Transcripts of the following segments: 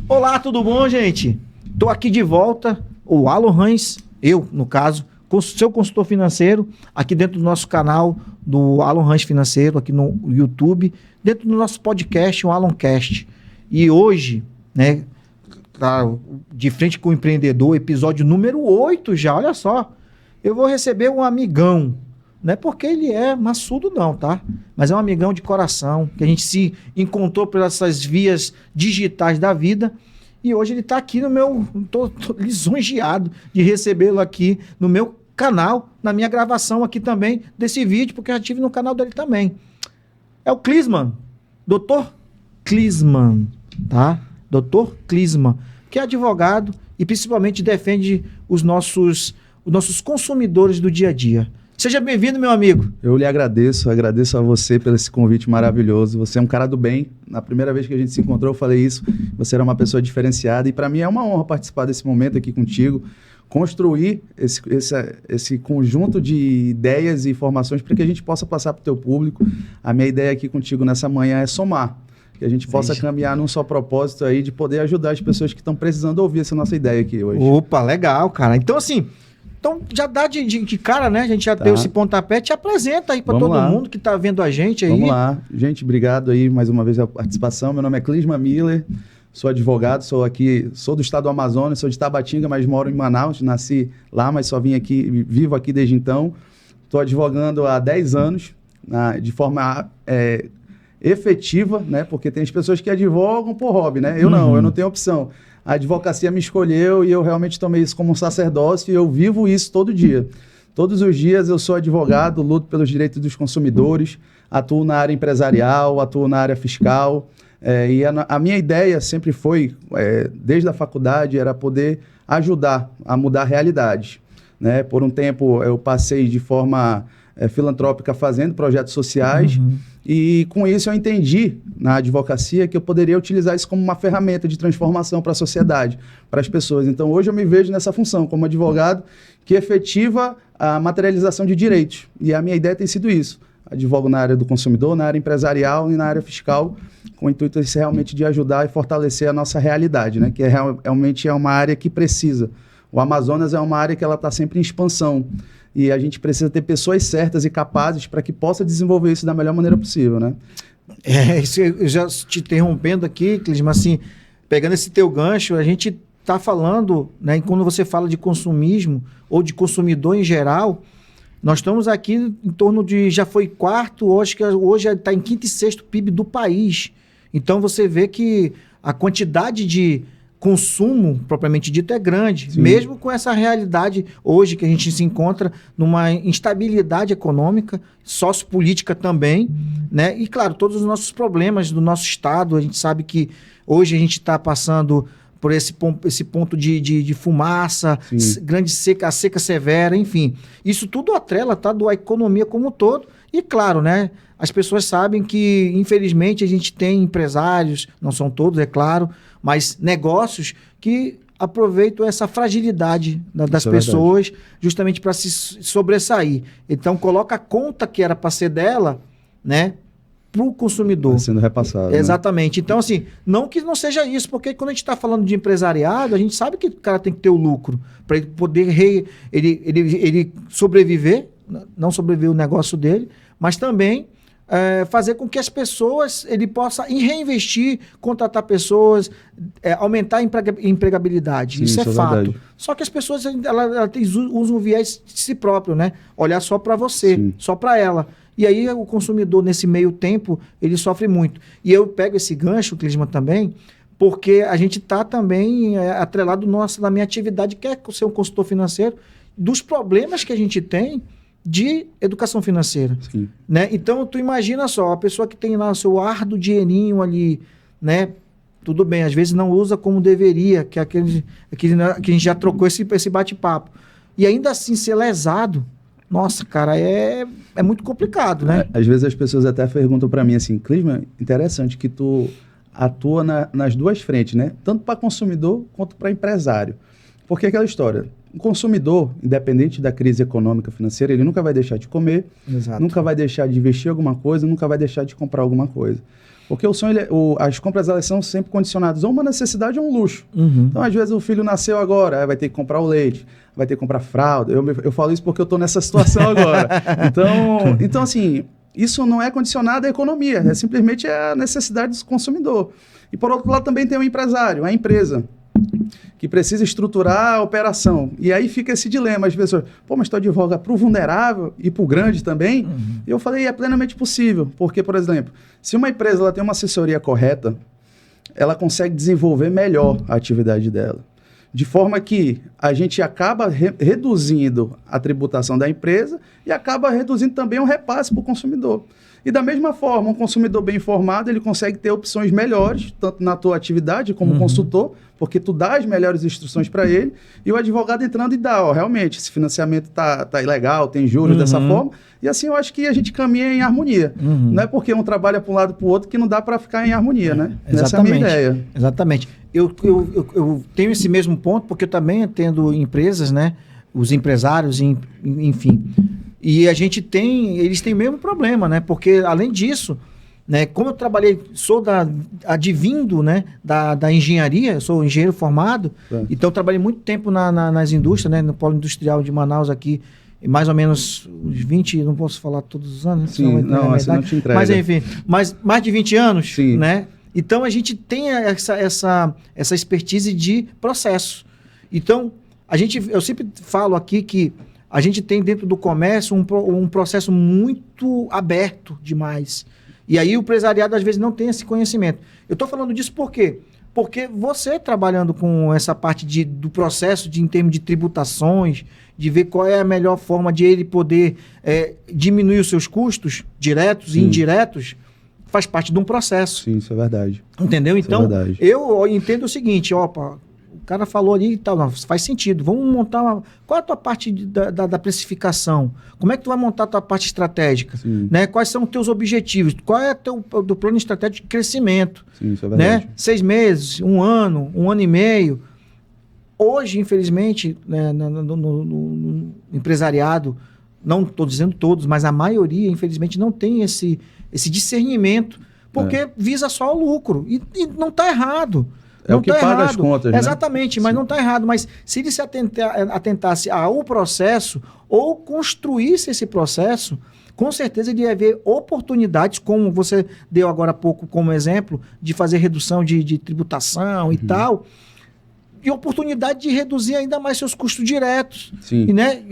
Olá, tudo bom, gente? Tô aqui de volta, o Alan Rans, eu, no caso, seu consultor financeiro, aqui dentro do nosso canal do Alan Rans Financeiro, aqui no YouTube, dentro do nosso podcast, o Alancast. E hoje, né, tá de frente com o empreendedor, episódio número 8 já, olha só. Eu vou receber um amigão, não é porque ele é maçudo não, tá? Mas é um amigão de coração, que a gente se encontrou por essas vias digitais da vida. E hoje ele está aqui no meu... Tô lisonjeado de recebê-lo aqui no meu canal, na minha gravação aqui também desse vídeo, porque eu já estive no canal dele também. É o Clisman, Dr. Clisman, tá? Dr. Clisman, que é advogado e principalmente defende os nossos consumidores do dia a dia. Seja bem-vindo, meu amigo. Eu lhe agradeço a você pelo esse convite maravilhoso. Você é um cara do bem. Na primeira vez que a gente se encontrou, eu falei isso. Você era uma pessoa diferenciada e para mim é uma honra participar desse momento aqui contigo, construir esse conjunto de ideias e informações para que a gente possa passar para o teu público. A minha ideia aqui contigo nessa manhã é somar, que a gente possa caminhar num só propósito aí de poder ajudar as pessoas que estão precisando ouvir essa nossa ideia aqui hoje. Opa, legal, cara. Então, assim... Então, já dá de cara, né? A gente já deu esse pontapé. Te apresenta aí para todo mundo que está vendo a gente aí. Vamos lá. Gente, obrigado aí mais uma vez a participação. Meu nome é Clisman Miller, sou advogado, sou do estado do Amazonas, sou de Tabatinga, mas moro em Manaus. Nasci lá, mas só vim aqui, vivo aqui desde então. Estou advogando há 10 anos, de forma efetiva, né? Porque tem as pessoas que advogam por hobby, né? Eu não tenho opção. A advocacia me escolheu e eu realmente tomei isso como um sacerdócio e eu vivo isso todo dia. Todos os dias eu sou advogado, luto pelos direitos dos consumidores, atuo na área empresarial, atuo na área fiscal. E a minha ideia sempre foi, desde a faculdade, era poder ajudar a mudar realidades, né? Por um tempo eu passei de forma filantrópica fazendo projetos sociais. E com isso eu entendi na advocacia que eu poderia utilizar isso como uma ferramenta de transformação para a sociedade, para as pessoas. Então hoje eu me vejo nessa função como advogado que efetiva a materialização de direitos. E a minha ideia tem sido isso. Advogo na área do consumidor, na área empresarial e na área fiscal, com o intuito realmente de ajudar e fortalecer a nossa realidade, né? Que realmente é uma área que precisa. O Amazonas é uma área que ela está sempre em expansão. E a gente precisa ter pessoas certas e capazes para que possa desenvolver isso da melhor maneira possível, né? Isso eu já te interrompendo aqui, Clisman, assim, pegando esse teu gancho, a gente está falando, né, quando você fala de consumismo ou de consumidor em geral, nós estamos aqui em torno de, já foi quarto, hoje está em quinto e sexto PIB do país. Então você vê que a quantidade de consumo, propriamente dito, é grande. Sim. Mesmo com essa realidade hoje que a gente se encontra numa instabilidade econômica, sociopolítica também, né? E, claro, todos os nossos problemas do nosso Estado, a gente sabe que hoje a gente está passando por esse ponto de fumaça, grande seca, a seca severa, enfim. Isso tudo atrela, tá, da economia como um todo. E, claro, né? As pessoas sabem que, infelizmente, a gente tem empresários, não são todos, é claro, mas negócios que aproveitam essa fragilidade das pessoas justamente para se sobressair. Então, coloca a conta que era para ser dela, né, para o consumidor. Tá sendo repassado. Exatamente. Né? Então, assim, não que não seja isso, porque quando a gente está falando de empresariado, a gente sabe que o cara tem que ter o lucro para ele poder ele sobreviver, não sobreviver o negócio dele, mas também fazer com que as pessoas, ele possa reinvestir, contratar pessoas, aumentar a empregabilidade. Sim, isso é fato. Verdade. Só que as pessoas ela usam o viés de si próprio, né? Olhar só para você, só para ela. E aí o consumidor, nesse meio tempo, ele sofre muito. E eu pego esse gancho, Clisman, também, porque a gente está também atrelado na minha atividade, que é ser um consultor financeiro, dos problemas que a gente tem de educação financeira, né? Então, tu imagina só, a pessoa que tem lá o seu árduo dinheirinho ali, né? Tudo bem, às vezes não usa como deveria, que é aquele que a gente já trocou esse bate-papo. E ainda assim ser lesado, nossa, cara, é muito complicado, né? Às vezes as pessoas até perguntam para mim assim, Clisman, interessante que tu atua nas duas frentes, né? Tanto para consumidor quanto para empresário. Porque aquela história... O consumidor, independente da crise econômica, financeira, ele nunca vai deixar de comer, nunca vai deixar de investir alguma coisa, nunca vai deixar de comprar alguma coisa. Porque o sonho, as compras elas são sempre condicionadas a uma necessidade ou um luxo. Então, às vezes, o filho nasceu agora, aí vai ter que comprar o leite, vai ter que comprar fralda. Eu falo isso porque eu estou nessa situação agora. Então, assim, isso não é condicionado à economia, é simplesmente a necessidade do consumidor. E, por outro lado, também tem o empresário, a empresa, que precisa estruturar a operação. E aí fica esse dilema. As pessoas, mas tu advoga para o vulnerável e para o grande também? E eu falei, é plenamente possível. Porque, por exemplo, se uma empresa ela tem uma assessoria correta, ela consegue desenvolver melhor a atividade dela. De forma que a gente acaba reduzindo a tributação da empresa e acaba reduzindo também o repasse para o consumidor. E da mesma forma, um consumidor bem informado, ele consegue ter opções melhores, tanto na tua atividade como consultor, porque tu dá as melhores instruções para ele, e o advogado entrando e dá, realmente, esse financiamento tá ilegal, tem juros dessa forma, e assim eu acho que a gente caminha em harmonia. Não é porque um trabalha para um lado para o outro que não dá para ficar em harmonia, né? Essa é a minha ideia. Exatamente. Eu tenho esse mesmo ponto, porque eu também atendo empresas, né? Os empresários, enfim. E eles têm o mesmo problema, né? Porque, além disso, né, como eu trabalhei, advindo, né, da engenharia, sou engenheiro formado, então eu trabalhei muito tempo nas indústrias, né, no polo industrial de Manaus aqui, mais ou menos uns 20, não posso falar todos os anos, sim, você não te entrega. Mas enfim, mais de 20 anos, sim, né? Então a gente tem essa expertise de processo. Então, eu sempre falo aqui que a gente tem dentro do comércio um processo muito aberto demais. E aí o empresariado às vezes não tem esse conhecimento. Eu estou falando disso por quê? Porque você trabalhando com essa parte do processo em termos de tributações, de ver qual é a melhor forma de ele poder diminuir os seus custos diretos e indiretos, faz parte de um processo. Sim, isso é verdade. Entendeu? Isso então, é verdade. Eu entendo o seguinte, o cara falou ali e tal, não, faz sentido. Vamos montar qual é a tua parte da precificação? Como é que tu vai montar a tua parte estratégica? Né? Quais são os teus objetivos? Qual é do plano estratégico de crescimento? Sim, isso é verdade. Né? 6 meses, 1 ano, 1 ano e meio. Hoje, infelizmente, né, no empresariado, não estou dizendo todos, mas a maioria, infelizmente, não tem esse discernimento, porque visa só o lucro. E não está errado. É o que paga as contas, né? Exatamente, mas não está errado. Mas se ele se atentasse ao processo ou construísse esse processo, com certeza ele ia ver oportunidades, como você deu agora há pouco como exemplo, de fazer redução de tributação e tal, e oportunidade de reduzir ainda mais seus custos diretos. Sim. E, né,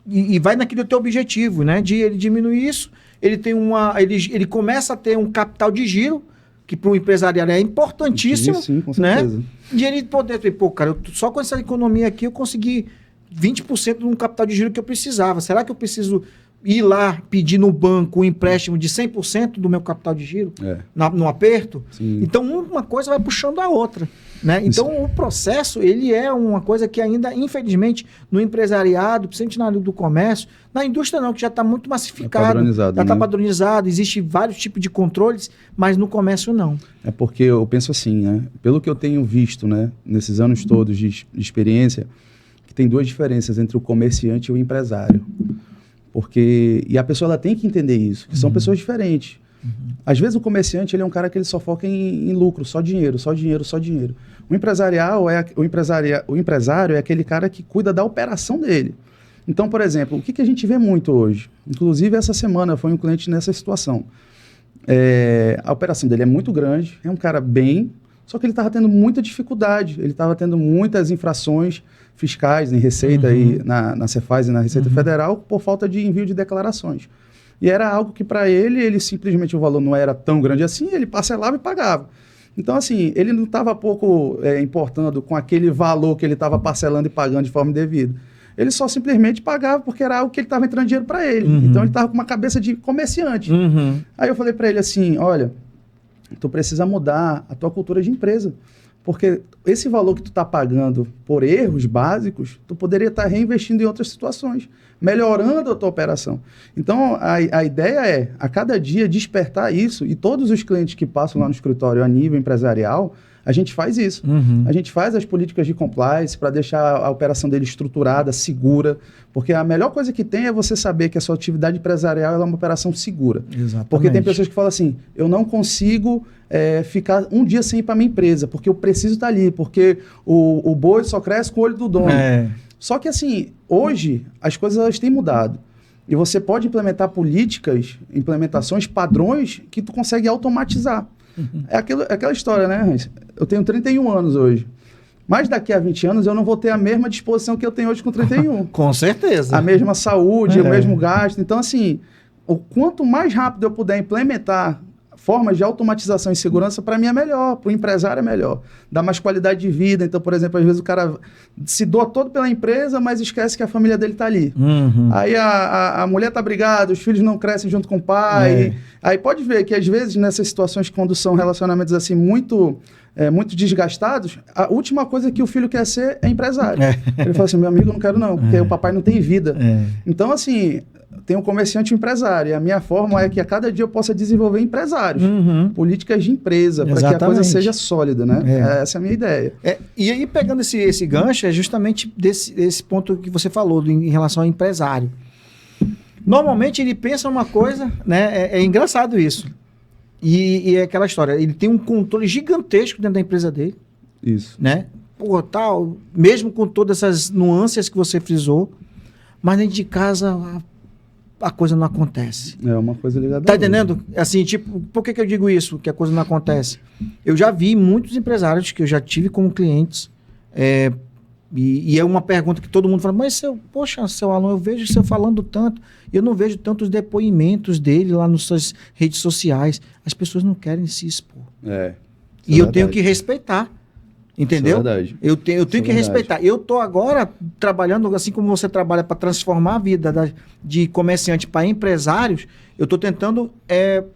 e vai naquele teu objetivo, né? De ele diminuir isso, ele começa a ter um capital de giro, que para o empresariado é importantíssimo, sim, com certeza. Né? E ele poder, cara, só com essa economia aqui eu consegui 20% de um capital de giro que eu precisava. Será que eu preciso ir lá pedir no banco um empréstimo de 100% do meu capital de giro no aperto? Sim. Então, uma coisa vai puxando a outra. Né? Então, o processo, ele é uma coisa que ainda, infelizmente, no empresariado, principalmente na área do comércio, na indústria não, que já está muito massificado, já está padronizado, existe vários tipos de controles, mas no comércio não. É porque eu penso assim, né? Pelo que eu tenho visto, né, nesses anos todos de experiência, que tem 2 diferenças entre o comerciante e o empresário. E a pessoa ela tem que entender isso, que são pessoas diferentes. Às vezes o comerciante ele é um cara que ele só foca em lucro, só dinheiro, só dinheiro, só dinheiro. O empresário é aquele cara que cuida da operação dele. Então, por exemplo, o que a gente vê muito hoje? Inclusive, essa semana foi um cliente nessa situação. A operação dele é muito grande, é um cara bem, só que ele estava tendo muita dificuldade, ele estava tendo muitas infrações fiscais em Receita, e na Cefaz e na Receita Federal, por falta de envio de declarações. E era algo que para ele simplesmente o valor não era tão grande assim, ele parcelava e pagava. Então, assim, ele não estava pouco importando com aquele valor que ele estava parcelando e pagando de forma indevida. Ele só simplesmente pagava porque era algo que ele estava entrando dinheiro para ele. Então, ele estava com uma cabeça de comerciante. Aí eu falei para ele assim, olha, tu precisa mudar a tua cultura de empresa. Porque esse valor que tu está pagando por erros básicos, tu poderia estar reinvestindo em outras situações, melhorando a tua operação. Então, a ideia é, a cada dia, despertar isso, e todos os clientes que passam lá no escritório a nível empresarial, a gente faz isso. A gente faz as políticas de compliance para deixar a operação dele estruturada, segura, porque a melhor coisa que tem é você saber que a sua atividade empresarial ela é uma operação segura. Exatamente. Porque tem pessoas que falam assim, eu não consigo ficar um dia sem ir para minha empresa, porque eu preciso estar ali, porque o boi só cresce com o olho do dono. Só que assim, hoje as coisas elas têm mudado. E você pode implementar políticas, implementações, padrões que tu consegue automatizar. É aquela história, né, Hans? Eu tenho 31 anos hoje. Mas daqui a 20 anos eu não vou ter a mesma disposição que eu tenho hoje com 31. Com certeza. A mesma saúde, o mesmo gasto. Então, assim, o quanto mais rápido eu puder implementar formas de automatização e segurança, para mim é melhor, para o empresário é melhor. Dá mais qualidade de vida. Então, por exemplo, às vezes o cara se doa todo pela empresa, mas esquece que a família dele está ali. Aí a mulher está brigada, os filhos não crescem junto com o pai. Aí pode ver que às vezes nessas situações, quando são relacionamentos assim muito desgastados, a última coisa que o filho quer ser é empresário. Ele fala assim, meu amigo, eu não quero não, porque o papai não tem vida. Então, assim, tem um comerciante e um empresário. E a minha forma é que a cada dia eu possa desenvolver empresários, políticas de empresa, para que a coisa seja sólida, né? Essa é a minha ideia. E aí, pegando esse gancho, é justamente desse ponto que você falou, em relação ao empresário. Normalmente ele pensa uma coisa, né? É engraçado isso. E é aquela história, ele tem um controle gigantesco dentro da empresa dele. Isso. Né? Pô, tal, mesmo com todas essas nuances que você frisou, mas dentro de casa a coisa não acontece. É uma coisa ligada Tá entendendo? Assim, tipo, por que eu digo isso, que a coisa não acontece? Eu já vi muitos empresários que eu já tive como clientes, e é uma pergunta que todo mundo fala, mas poxa, seu Alan, eu vejo você falando tanto, e eu não vejo tantos depoimentos dele lá nas suas redes sociais. As pessoas não querem se expor. E eu tenho que respeitar. Entendeu? Isso é verdade. Eu tenho que respeitar. Eu estou agora trabalhando, assim como você trabalha para transformar a vida de comerciante para empresários, eu estou tentando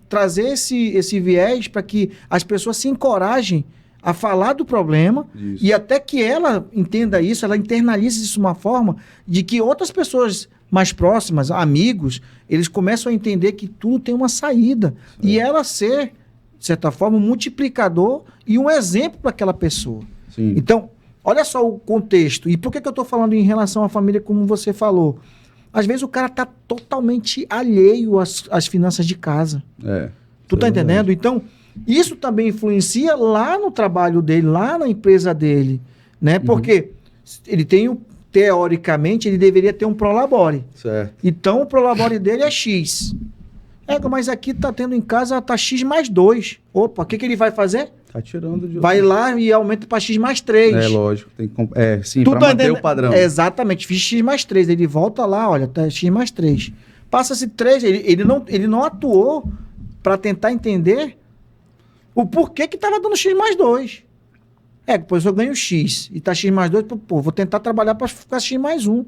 trazer esse viés para que as pessoas se encorajem a falar do problema e até que ela entenda isso, ela internalize isso de uma forma de que outras pessoas mais próximas, amigos, eles começam a entender que tudo tem uma saída. E ela ser, de certa forma, um multiplicador e um exemplo para aquela pessoa. Sim. Então, olha só o contexto. E por que eu estou falando em relação à família, como você falou? Às vezes o cara está totalmente alheio às finanças de casa. Tu tá entendendo? Então, isso também influencia lá no trabalho dele, lá na empresa dele, né? Porque ele tem, teoricamente, ele deveria ter um prolabore. Certo. Então, o prolabore dele é X. Mas aqui tá tendo em casa, tá X mais 2. Opa, o que ele vai fazer? Tá tirando de... Vai lá e aumenta para X mais 3. Lógico. Tem que... sim, para manter o padrão. Exatamente, fiz X mais 3. Ele volta lá, olha, tá X mais 3. Passa-se 3, ele não atuou para tentar entender o porquê que estava dando X mais 2. Depois eu ganho X e tá X mais 2, vou tentar trabalhar para ficar X mais 1.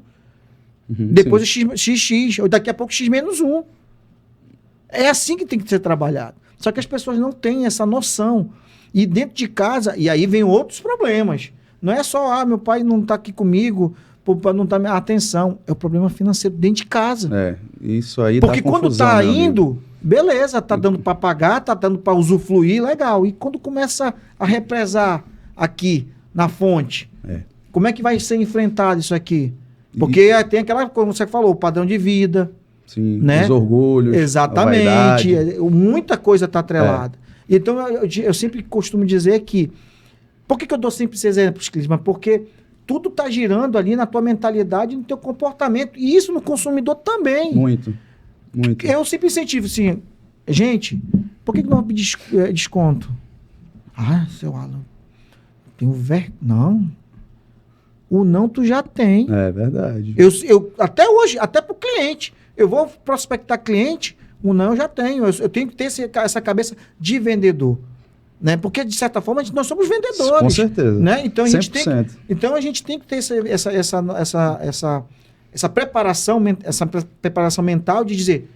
Depois o XX, ou daqui a pouco X menos 1. É assim que tem que ser trabalhado. Só que as pessoas não têm essa noção. E dentro de casa, e aí vem outros problemas. Não é só, meu pai não está aqui comigo, não está me atenção. É o problema financeiro dentro de casa. Isso aí porque quando está indo, beleza, tá dando para pagar, tá dando para usufruir, legal. E quando começa a represar aqui na fonte, como é que vai ser enfrentado isso aqui? Porque tem aquela, como você falou, o padrão de vida. Sim, né? Os orgulhos. Exatamente. Muita coisa está atrelada. Então, eu sempre costumo dizer que... Por que eu dou sempre esses exemplos, Clisma? Porque tudo está girando ali na tua mentalidade, no teu comportamento. E isso no consumidor também. Muito. Eu sempre incentivo assim, gente, por que não pedir desconto? Seu Alan, tem não. O não tu já tem. É verdade. Eu até hoje, até para o cliente, eu vou prospectar cliente, o não eu já tenho. Eu tenho que ter essa cabeça de vendedor. Né? Porque, de certa forma, nós somos vendedores. Com certeza. Né? Então, a gente 100%. tem que ter essa preparação mental de dizer,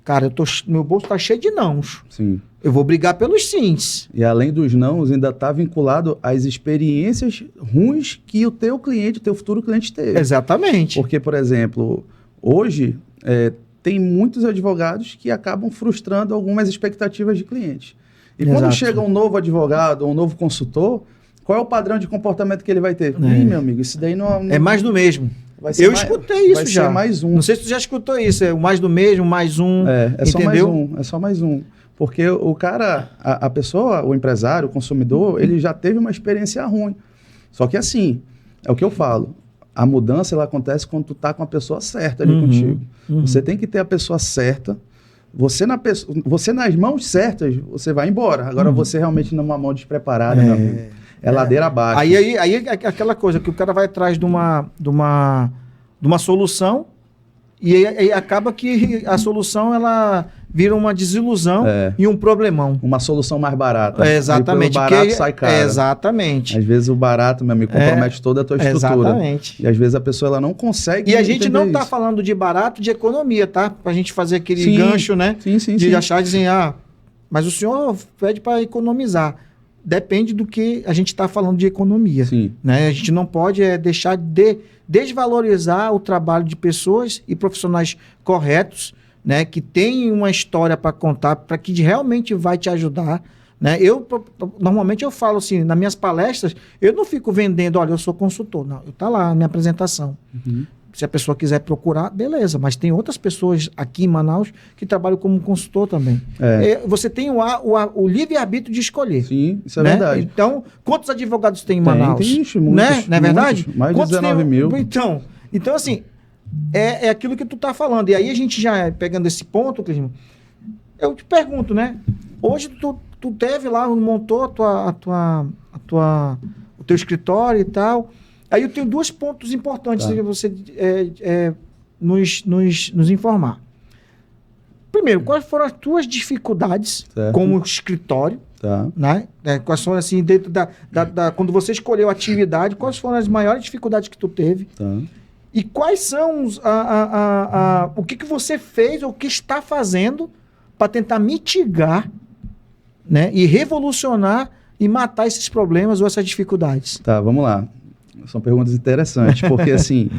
Cara, meu bolso tá cheio de nãos. Sim. Eu vou brigar pelos sims. E além dos nãos, ainda está vinculado às experiências ruins que o teu cliente, o teu futuro cliente teve. Exatamente. Porque, por exemplo, hoje tem muitos advogados que acabam frustrando algumas expectativas de cliente. E quando chega um novo advogado ou um novo consultor, qual é o padrão de comportamento que ele vai ter? Ih, meu amigo, isso daí não... É mais do mesmo. Eu escutei isso já. Vai ser mais um. Não sei se tu já escutou isso. É o mais do mesmo, mais um. Entendeu? É só mais um. Porque o cara, a pessoa, o empresário, o consumidor, ele já teve uma experiência ruim. Só que assim, é o que eu falo. A mudança, ela acontece quando tu tá com a pessoa certa ali contigo. Você tem que ter a pessoa certa. Você nas mãos certas, você vai embora. Agora você realmente numa mão despreparada, meu amigo. É ladeira abaixo. Aí é aquela coisa que o cara vai atrás de uma solução e aí acaba que a solução ela vira uma desilusão e um problemão. Uma solução mais barata. Exatamente. O barato sai caro. Exatamente. Às vezes o barato, meu amigo, compromete toda a tua estrutura. Exatamente. E às vezes a pessoa ela não consegue. E a gente não está falando de barato, de economia, tá? Pra gente fazer aquele gancho, né? Sim. De achar e dizer, mas o senhor pede para economizar. Depende do que a gente está falando de economia. Sim. Né? A gente não pode deixar de desvalorizar o trabalho de pessoas e profissionais corretos, né? Que têm uma história para contar, para que realmente vai te ajudar. Né? Normalmente eu falo assim, nas minhas palestras, eu não fico vendendo, olha, eu sou consultor. Não, está lá na minha apresentação. Se a pessoa quiser procurar, beleza. Mas tem outras pessoas aqui em Manaus que trabalham como consultor também. Você tem o livre-arbítrio de escolher. Sim, isso é verdade. Então, quantos advogados tem em Manaus? Tem muitos, né? Não é verdade? Muitos, mais de 19 mil. Então, assim, é aquilo que tu tá falando. E aí a gente já, pegando esse ponto, Clisma, eu te pergunto, né? Hoje tu teve lá, montou o teu escritório e tal. Aí eu tenho 2 pontos importantes que você nos informar. Primeiro, quais foram as tuas dificuldades como escritório? Né? Quais foram, assim, dentro quando você escolheu a atividade, quais foram as maiores dificuldades que tu teve? E quais são o que você fez ou o que está fazendo para tentar mitigar, né? E revolucionar e matar esses problemas ou essas dificuldades? Tá, vamos lá. São perguntas interessantes, porque assim,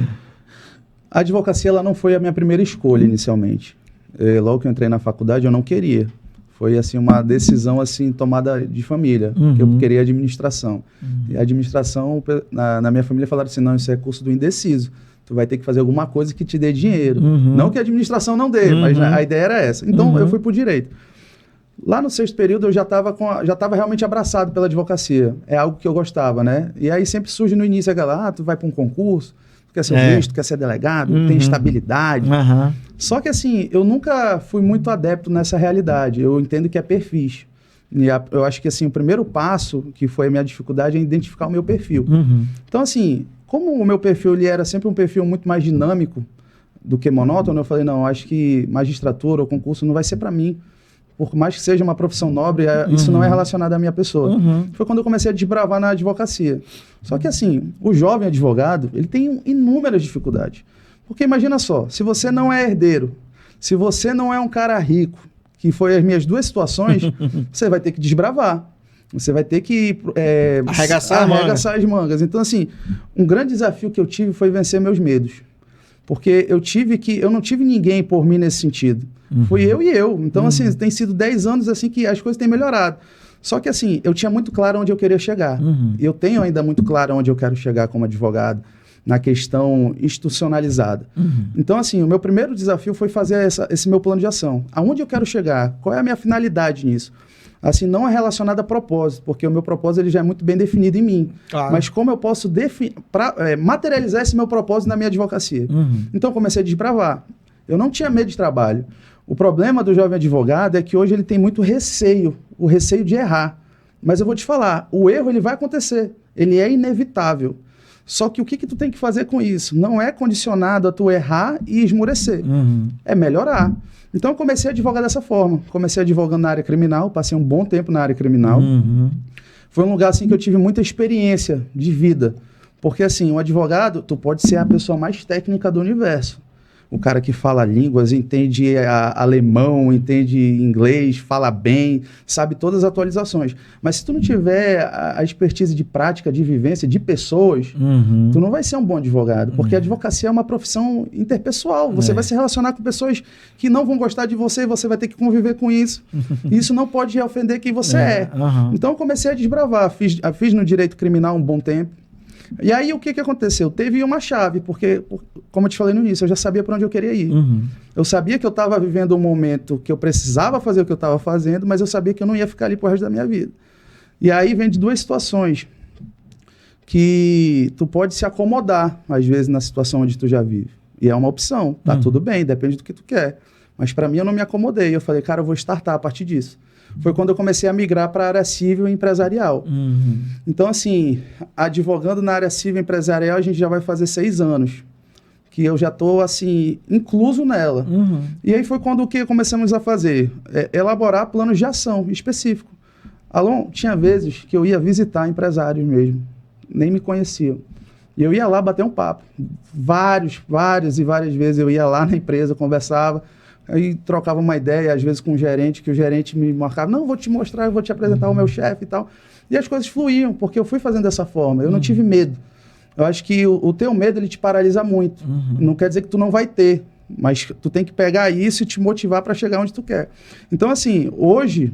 a advocacia ela não foi a minha primeira escolha inicialmente. Logo que eu entrei na faculdade, eu não queria. Foi assim uma decisão assim tomada de família, que eu queria administração. E a administração, na minha família falaram assim, não, isso é curso do indeciso. Tu vai ter que fazer alguma coisa que te dê dinheiro. Não que a administração não dê, mas a ideia era essa. Então eu fui pro direito. Lá no 6º período eu já estava realmente abraçado pela advocacia. É algo que eu gostava, né? E aí sempre surge no início aquela, tu vai para um concurso, tu quer ser juiz, tu quer ser delegado, tem estabilidade. Só que assim, eu nunca fui muito adepto nessa realidade. Eu entendo que é perfis. E eu acho que assim, o primeiro passo, que foi a minha dificuldade, é identificar o meu perfil. Então assim, como o meu perfil ele era sempre um perfil muito mais dinâmico do que monótono, eu falei, não, acho que magistratura ou concurso não vai ser para mim. Por mais que seja uma profissão nobre, isso não é relacionado à minha pessoa. Foi quando eu comecei a desbravar na advocacia. Só que assim, o jovem advogado, ele tem inúmeras dificuldades. Porque imagina só, se você não é herdeiro, se você não é um cara rico, que foi as minhas 2 situações, você vai ter que desbravar. Você vai ter que arregaçar as mangas. Então assim, um grande desafio que eu tive foi vencer meus medos. Porque eu não tive ninguém por mim nesse sentido. Fui eu e eu. Então, assim, tem sido 10 anos assim que as coisas têm melhorado. Só que, assim, eu tinha muito claro onde eu queria chegar. Eu tenho ainda muito claro onde eu quero chegar como advogado, na questão institucionalizada. Então, assim, o meu primeiro desafio foi fazer esse meu plano de ação. Aonde eu quero chegar? Qual é a minha finalidade nisso? Assim, não é relacionado a propósito, porque o meu propósito ele já é muito bem definido em mim. Claro. Mas como eu posso materializar esse meu propósito na minha advocacia? Então, eu comecei a desbravar. Eu não tinha medo de trabalho. O problema do jovem advogado é que hoje ele tem muito receio, o receio de errar. Mas eu vou te falar, o erro ele vai acontecer, ele é inevitável. Só que o que tu tem que fazer com isso? Não é condicionado a tu errar e esmurecer, é melhorar. Então eu comecei a advogar dessa forma, comecei advogando na área criminal, passei um bom tempo na área criminal. Foi um lugar assim que eu tive muita experiência de vida, porque assim, um advogado, tu pode ser a pessoa mais técnica do universo. o cara que fala línguas, entende alemão, entende inglês, fala bem, sabe todas as atualizações. Mas se tu não tiver a expertise de prática, de vivência, de pessoas, tu não vai ser um bom advogado, porque a advocacia é uma profissão interpessoal. Você vai se relacionar com pessoas que não vão gostar de você e você vai ter que conviver com isso. E isso não pode ofender quem você é. Então eu comecei a desbravar, fiz no direito criminal um bom tempo. E aí, o que aconteceu? Teve uma chave, porque, como eu te falei no início, eu já sabia para onde eu queria ir. Eu sabia que eu estava vivendo um momento que eu precisava fazer o que eu estava fazendo, mas eu sabia que eu não ia ficar ali pro resto da minha vida. E aí vem de duas situações que tu pode se acomodar, às vezes, na situação onde tu já vive. E é uma opção, tá tudo bem, depende do que tu quer. Mas para mim, eu não me acomodei. Eu falei, cara, eu vou startar a partir disso. Foi quando eu comecei a migrar para a área civil e empresarial. Então, assim, advogando na área civil e empresarial, a gente já vai fazer 6 anos. Que eu já estou, assim, incluso nela. E aí foi quando o que começamos a fazer? Elaborar planos de ação específicos. Alon, tinha vezes que eu ia visitar empresários mesmo. Nem me conheciam. E eu ia lá bater um papo. Várias vezes eu ia lá na empresa, conversava. Aí trocava uma ideia, às vezes com o gerente, que o gerente me marcava, não, vou te mostrar, eu vou te apresentar o meu chefe e tal. E as coisas fluíam, porque eu fui fazendo dessa forma, eu não tive medo. Eu acho que o teu medo, ele te paralisa muito. Não quer dizer que tu não vai ter, mas tu tem que pegar isso e te motivar para chegar onde tu quer. Então, assim, hoje,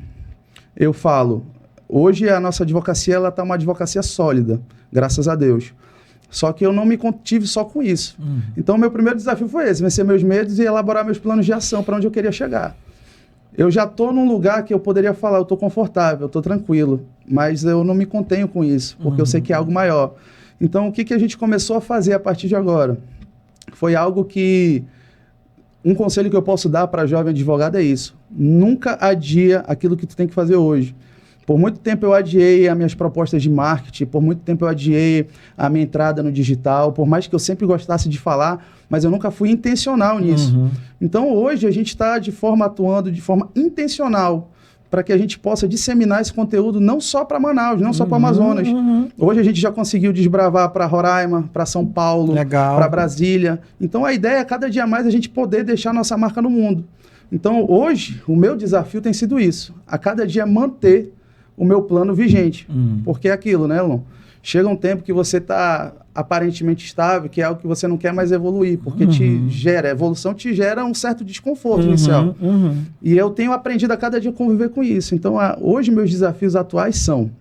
eu falo, hoje a nossa advocacia, ela tá uma advocacia sólida, graças a Deus. Só que eu não me contive só com isso. Então, meu primeiro desafio foi esse, vencer meus medos e elaborar meus planos de ação para onde eu queria chegar. Eu já estou num lugar que eu poderia falar, eu estou confortável, eu estou tranquilo, mas eu não me contenho com isso, porque eu sei que é algo maior. Então, o que a gente começou a fazer a partir de agora? Foi algo que... Um conselho que eu posso dar para jovem advogado é isso. Nunca adia aquilo que tu tem que fazer hoje. Por muito tempo eu adiei as minhas propostas de marketing, por muito tempo eu adiei a minha entrada no digital, por mais que eu sempre gostasse de falar, mas eu nunca fui intencional nisso. Então hoje a gente está atuando de forma intencional para que a gente possa disseminar esse conteúdo não só para Manaus, não só para Amazonas. Hoje a gente já conseguiu desbravar para Roraima, para São Paulo, para Brasília. Então a ideia é cada dia mais a gente poder deixar nossa marca no mundo. Então hoje o meu desafio tem sido isso, a cada dia manter o meu plano vigente. Porque é aquilo, né, Elon? Chega um tempo que você está aparentemente estável, que é algo que você não quer mais evoluir, porque a evolução te gera um certo desconforto inicial. E eu tenho aprendido a cada dia a conviver com isso. Então, hoje meus desafios atuais são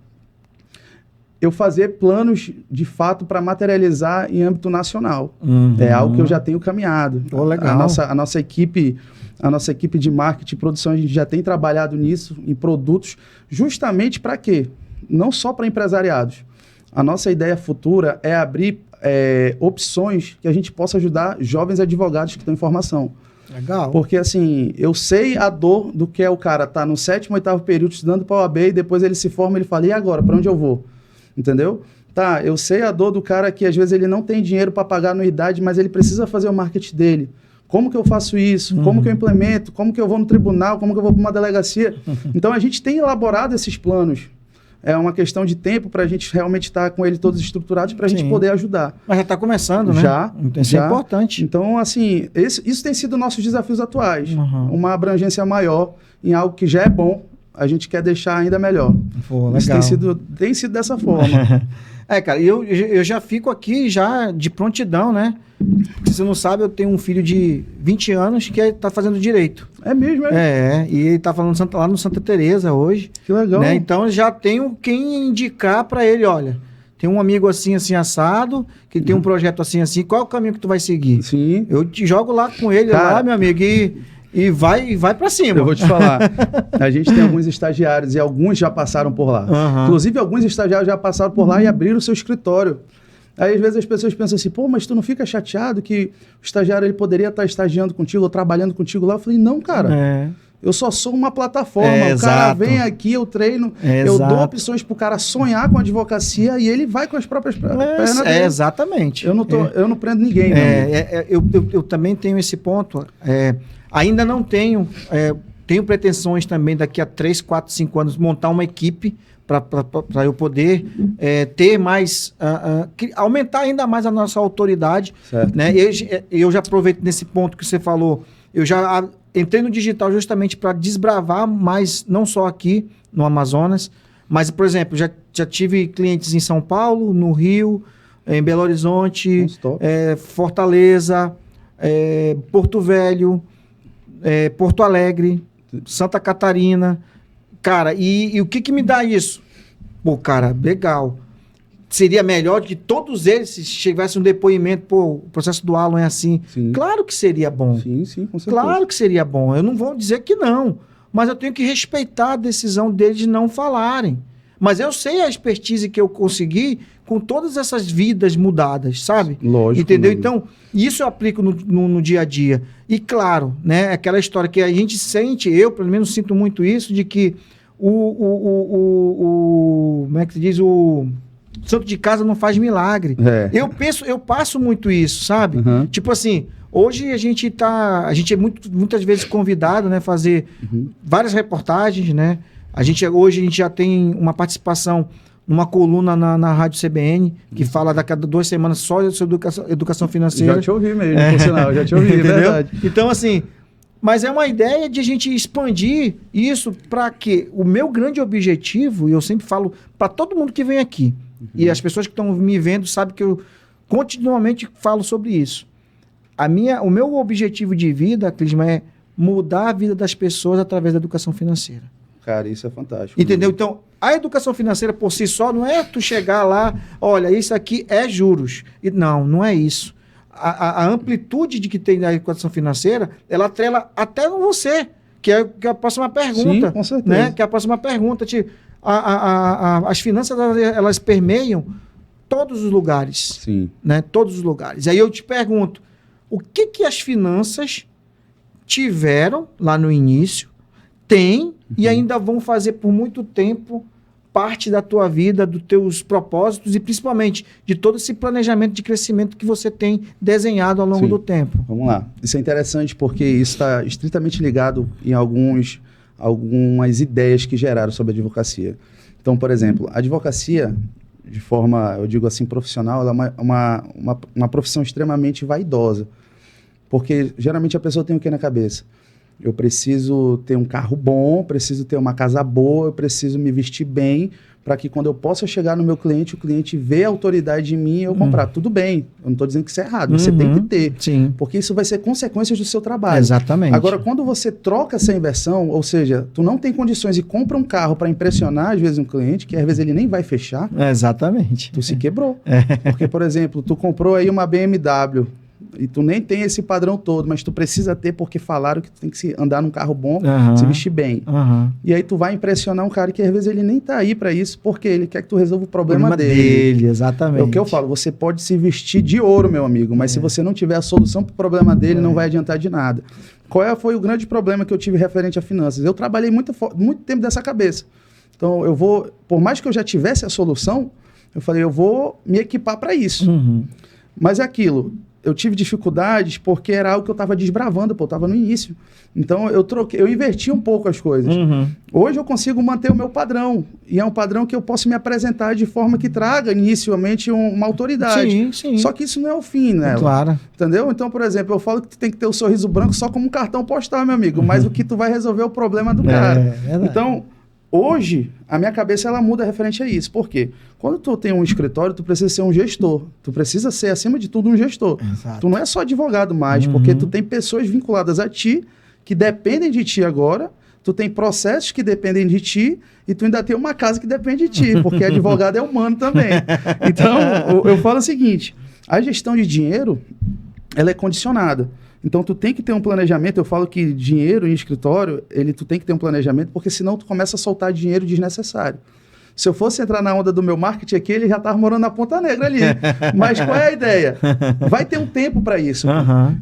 eu fazer planos, de fato, para materializar em âmbito nacional. É algo que eu já tenho caminhado. Legal. A nossa equipe de marketing e produção, a gente já tem trabalhado nisso, em produtos, justamente para quê? Não só para empresariados. A nossa ideia futura é abrir opções que a gente possa ajudar jovens advogados que estão em formação. Legal. Porque, assim, eu sei a dor do que é o cara estar no 7º, 8º período estudando para a OAB e depois ele se forma e ele fala, e agora, para onde eu vou? Entendeu? Tá, eu sei a dor do cara que às vezes ele não tem dinheiro para pagar anuidade, mas ele precisa fazer o marketing dele. Como que eu faço isso? Como que eu implemento? Como que eu vou no tribunal? Como que eu vou para uma delegacia? Então, a gente tem elaborado esses planos. É uma questão de tempo para a gente realmente estar com ele todos estruturados para a gente poder ajudar. Mas já está começando, né? Isso é importante. Então, assim, isso tem sido nossos desafios atuais. Uma abrangência maior em algo que já é bom, a gente quer deixar ainda melhor. Legal. Isso tem sido dessa forma. Cara, eu já fico aqui já de prontidão, né? Porque você não sabe, eu tenho um filho de 20 anos que está fazendo direito. É mesmo, e ele está falando lá no Santa Teresa hoje. Que legal. Né? Então já tenho quem indicar para ele, olha, tem um amigo assim, assim, assado, que tem um projeto assim, assim, qual é o caminho que tu vai seguir? Sim. Eu te jogo lá com ele, cara, lá, meu amigo, e vai para cima. Eu vou te falar, a gente tem alguns estagiários e alguns já passaram por lá. Inclusive, alguns estagiários já passaram por lá e abriram o seu escritório. Aí, às vezes, as pessoas pensam assim, pô, mas tu não fica chateado que o estagiário ele poderia estar estagiando contigo ou trabalhando contigo lá? Eu falei, não, cara, eu só sou uma plataforma. O cara vem aqui, eu treino, eu dou opções pro cara sonhar com a advocacia e ele vai com as próprias pernas dele. Exatamente. Eu não prendo ninguém. Eu também tenho esse ponto. Ainda não tenho pretensões também daqui a 3, 4, 5 anos montar uma equipe para eu poder ter mais, aumentar ainda mais a nossa autoridade. Certo. Né? Eu já aproveito nesse ponto que você falou, eu já entrei no digital justamente para desbravar mais, não só aqui no Amazonas, mas, por exemplo, já tive clientes em São Paulo, no Rio, em Belo Horizonte, Fortaleza, Porto Velho, Porto Alegre, Santa Catarina. Cara, e o que me dá isso? Pô, cara, legal. Seria melhor que todos eles, se tivessem um depoimento, pô, o processo do Alan é assim. Sim. Claro que seria bom. Sim, com certeza. Claro que seria bom. Eu não vou dizer que não, mas eu tenho que respeitar a decisão deles de não falarem. Mas eu sei a expertise que eu consegui com todas essas vidas mudadas, sabe? Lógico. Entendeu? Mesmo. Então, isso eu aplico no dia a dia. E claro, né, aquela história que a gente sente, eu pelo menos sinto muito isso, de que como é que se diz? O santo de casa não faz milagre. Eu passo muito isso, sabe? Uhum. Tipo assim, hoje a gente é muitas vezes convidado, né, fazer várias reportagens, né? Hoje a gente já tem uma participação numa coluna na Rádio CBN, que fala daqui a 2 semanas só sobre educação financeira. Já te ouvi mesmo, por sinal, já te ouvi, é verdade. Então, assim, mas é uma ideia de a gente expandir isso para que o meu grande objetivo, e eu sempre falo para todo mundo que vem aqui, e as pessoas que estão me vendo sabem que eu continuamente falo sobre isso. O meu objetivo de vida, Clisma, é mudar a vida das pessoas através da educação financeira. Cara, isso é fantástico. Entendeu? Então, a educação financeira por si só não é tu chegar lá, olha, isso aqui é juros. Não é isso. A amplitude de que tem na educação financeira, ela atrela até você, que é a próxima pergunta. Sim, com certeza. Né? Que é a próxima pergunta. As finanças, elas permeiam todos os lugares. Sim. Né? Todos os lugares. Aí eu te pergunto, o que as finanças tiveram lá no início, têm e ainda vão fazer por muito tempo parte da tua vida, dos teus propósitos e principalmente de todo esse planejamento de crescimento que você tem desenhado ao longo do tempo. Vamos lá. Isso é interessante porque isso está estritamente ligado em algumas ideias que geraram sobre a advocacia. Então, por exemplo, a advocacia, de forma, eu digo assim, profissional, ela é uma profissão extremamente vaidosa. Porque geralmente a pessoa tem o que na cabeça? Eu preciso ter um carro bom, preciso ter uma casa boa, eu preciso me vestir bem, para que quando eu possa chegar no meu cliente, o cliente vê a autoridade em mim e eu comprar. Tudo bem, eu não estou dizendo que isso é errado, você tem que ter. Sim. Porque isso vai ser consequência do seu trabalho. Exatamente. Agora, quando você troca essa inversão, ou seja, tu não tem condições e compra um carro para impressionar, às vezes, um cliente, que às vezes ele nem vai fechar. Exatamente. Tu se quebrou. Porque, por exemplo, tu comprou aí uma BMW, e tu nem tem esse padrão todo, mas tu precisa ter porque falaram que tu tem que andar num carro bom, se vestir bem. E aí tu vai impressionar um cara que às vezes ele nem tá aí para isso, porque ele quer que tu resolva o problema dele. Exatamente. É o que eu falo, você pode se vestir de ouro, meu amigo, mas se você não tiver a solução pro problema dele, não vai adiantar de nada. Foi o grande problema que eu tive referente a finanças? Eu trabalhei muito tempo dessa cabeça. Então por mais que eu já tivesse a solução, eu falei, eu vou me equipar para isso. Mas é aquilo, eu tive dificuldades porque era algo que eu estava desbravando, eu estava no início. Então, eu inverti um pouco as coisas. Hoje eu consigo manter o meu padrão, e é um padrão que eu posso me apresentar de forma que traga, inicialmente, uma autoridade. Sim. Só que isso não é o fim, né? Claro. Entendeu? Então, por exemplo, eu falo que tu tem que ter o sorriso branco só como um cartão postal, meu amigo, mas o que tu vai resolver é o problema do cara. Então, hoje, a minha cabeça ela muda referente a isso. Por quê? Quando tu tem um escritório, tu precisa ser um gestor. Tu precisa ser, acima de tudo, um gestor. Exato. Tu não é só advogado mais, porque tu tem pessoas vinculadas a ti, que dependem de ti agora, tu tem processos que dependem de ti, e tu ainda tem uma casa que depende de ti, porque advogado é humano também. Então, eu falo o seguinte, a gestão de dinheiro, ela é condicionada. Então, tu tem que ter um planejamento. Eu falo que dinheiro em escritório, tu tem que ter um planejamento, porque senão tu começa a soltar dinheiro desnecessário. Se eu fosse entrar na onda do meu marketing aqui, ele já estava morando na Ponta Negra ali. Mas qual é a ideia? Vai ter um tempo para isso.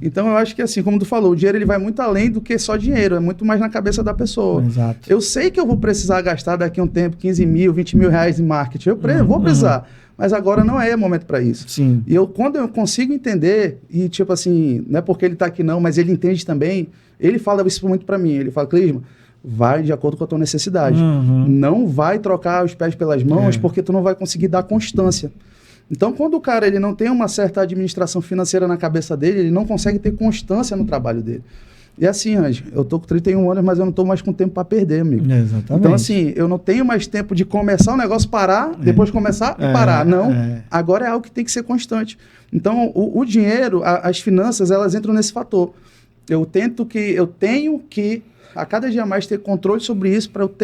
Então, eu acho que assim, como tu falou, o dinheiro ele vai muito além do que só dinheiro. É muito mais na cabeça da pessoa. Exato. Eu sei que eu vou precisar gastar daqui a um tempo 15 mil, 20 mil reais em marketing. Eu vou precisar. Mas agora não é momento para isso. Sim. E quando eu consigo entender, e tipo assim, não é porque ele está aqui não, mas ele entende também, ele fala isso muito para mim. Ele fala, Clisma, vai de acordo com a tua necessidade. Uhum. Não vai trocar os pés pelas mãos, porque tu não vai conseguir dar constância. Então, quando o cara ele não tem uma certa administração financeira na cabeça dele, ele não consegue ter constância no trabalho dele. E assim, Anjo, eu tô com 31 anos, mas eu não tô mais com tempo para perder, amigo. Exatamente. Então, assim, eu não tenho mais tempo de começar o negócio, parar, depois começar e parar. Não, agora é algo que tem que ser constante. Então, o dinheiro, as finanças, elas entram nesse fator. Eu tenho que, a cada dia mais, ter controle sobre isso para eu